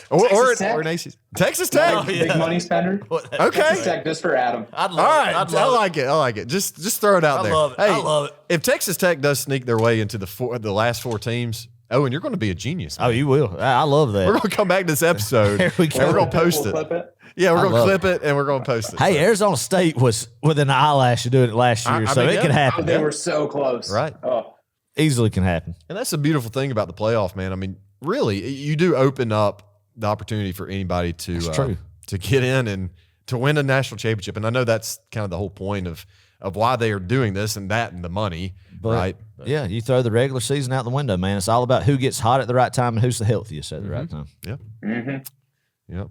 or an ACC. Texas Tech. Oh, yeah. Big money spender. Okay. Texas Tech just for Adam. All right. I like it. Just throw it out there. I love it. If Texas Tech does sneak their way into the last four teams, Owen, you're going to be a genius. Man. Oh, you will. I love that. We're going to come back to this episode and we're going to post it. Yeah, we're going to clip it and we're going to post it. Hey, Arizona State was within an eyelash of doing it last year, so it can happen. They were so close. Right. Oh. Easily can happen. And that's the beautiful thing about the playoff, man. I mean, really, you do open up the opportunity for anybody to get in and to win a national championship. And I know that's kind of the whole point of why they are doing this and the money, right? Yeah, you throw the regular season out the window, man. It's all about who gets hot at the right time and who's the healthiest at the right time. Yep. Mm-hmm. Yep.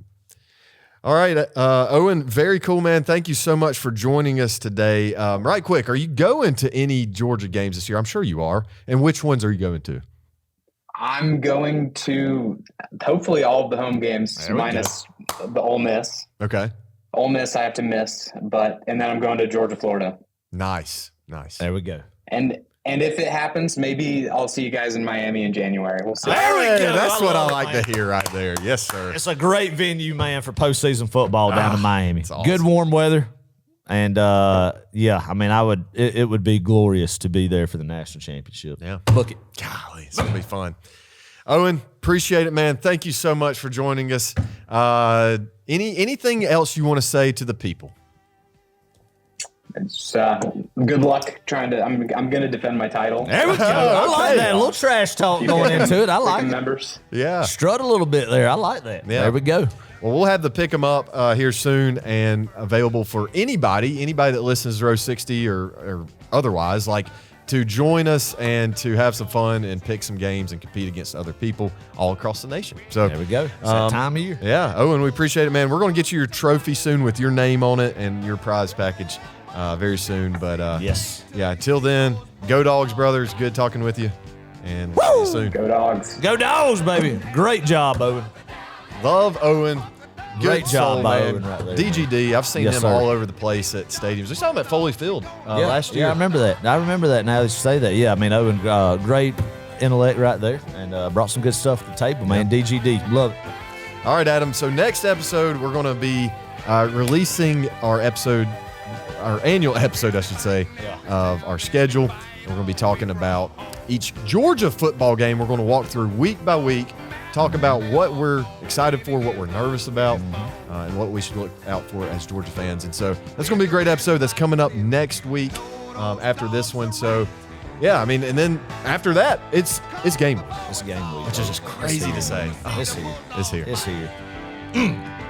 All right, Owen, very cool, man. Thank you so much for joining us today. Right quick, are you going to any Georgia games this year? I'm sure you are. And which ones are you going to? I'm going to hopefully all of the home games minus the Ole Miss. Okay. Ole Miss I have to miss, and then I'm going to Georgia, Florida. Nice. There we go. And if it happens, maybe I'll see you guys in Miami in January. We'll see. There we go. That's what I like to hear right there. Yes, sir. It's a great venue, man, for postseason football down in Miami. Awesome. Good warm weather. And, I mean, it would be glorious to be there for the national championship. Yeah. Book it. Golly, it's going to be fun. Owen, appreciate it, man. Thank you so much for joining us. Anything else you want to say to the people? It's good luck trying to. I'm going to defend my title. There we go. I like that. A little trash talk going into it. I like it. Members. Yeah. Strut a little bit there. I like that. Yeah. There we go. Well, we'll have the pick 'em up here soon and available for anybody that listens to Row 60 or otherwise, to join us and to have some fun and pick some games and compete against other people all across the nation. So there we go. It's that time of year. Yeah. Owen, we appreciate it, man. We're going to get you your trophy soon with your name on it and your prize package very soon. But yes. Yeah, until then, go Dogs, brothers. Good talking with you. And see you soon. Go Dogs. Go Dogs, baby. Great job, Owen. Love Owen. Great job soul, by man. Owen right there. DGD, I've seen Yes, him sir. all over the place at stadiums. We saw him at Foley Field last year. Yeah, I remember that. I remember that now that you say that. Yeah, I mean, Owen, great intellect right there, and brought some good stuff to the table, man. DGD, love it. All right, Adam. So next episode, we're going to be releasing our annual episode, I should say, of our schedule. We're going to be talking about each Georgia football game. We're going to walk through week by week, talk about what we're excited for, what we're nervous about, and what we should look out for as Georgia fans. And so that's going to be a great episode that's coming up next week after this one. So, yeah, I mean, and then after that, it's game week. It's game week. Which is just crazy to say. It's here. It's here. It's here.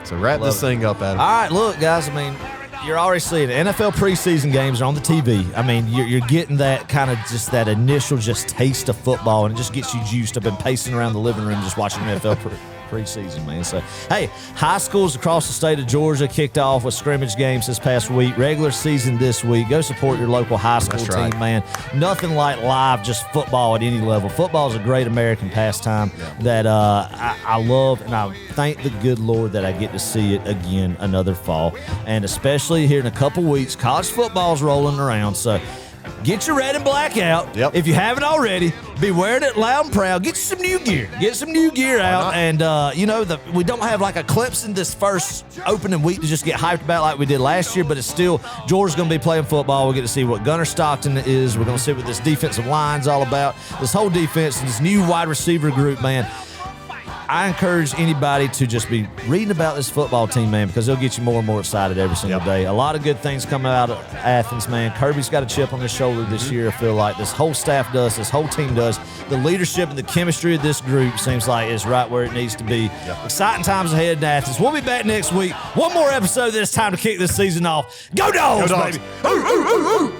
So wrap this thing up, Adam. All right, look, guys, I mean, you're already seeing it. NFL preseason games are on the TV. I mean, you're getting that kind of just that initial just taste of football, and it just gets you juiced. I've been pacing around the living room just watching NFL preseason, man. So, hey, high schools across the state of Georgia kicked off with scrimmage games this past week. Regular season this week. Go support your local high school team, man. Nothing like live, just football at any level. Football is a great American pastime that I love, and I thank the good Lord that I get to see it again another fall. And especially here in a couple weeks, college football's rolling around. So, get your red and black out. Yep. If you haven't already, be wearing it loud and proud. Get you some new gear. Get some new gear out. And, we don't have like a Clemson this first opening week to just get hyped about like we did last year, but it's still, Georgia's going to be playing football. We'll get to see what Gunnar Stockton is. We're going to see what this defensive line's all about. This whole defense and this new wide receiver group, man. I encourage anybody to just be reading about this football team, man, because they'll get you more and more excited every single day. A lot of good things coming out of Athens, man. Kirby's got a chip on his shoulder this year. I feel like this whole staff does, this whole team does. The leadership and the chemistry of this group seems like it's right where it needs to be. Exciting times ahead in Athens. We'll be back next week. One more episode this time to kick this season off. Go Dogs, Go Dogs. baby.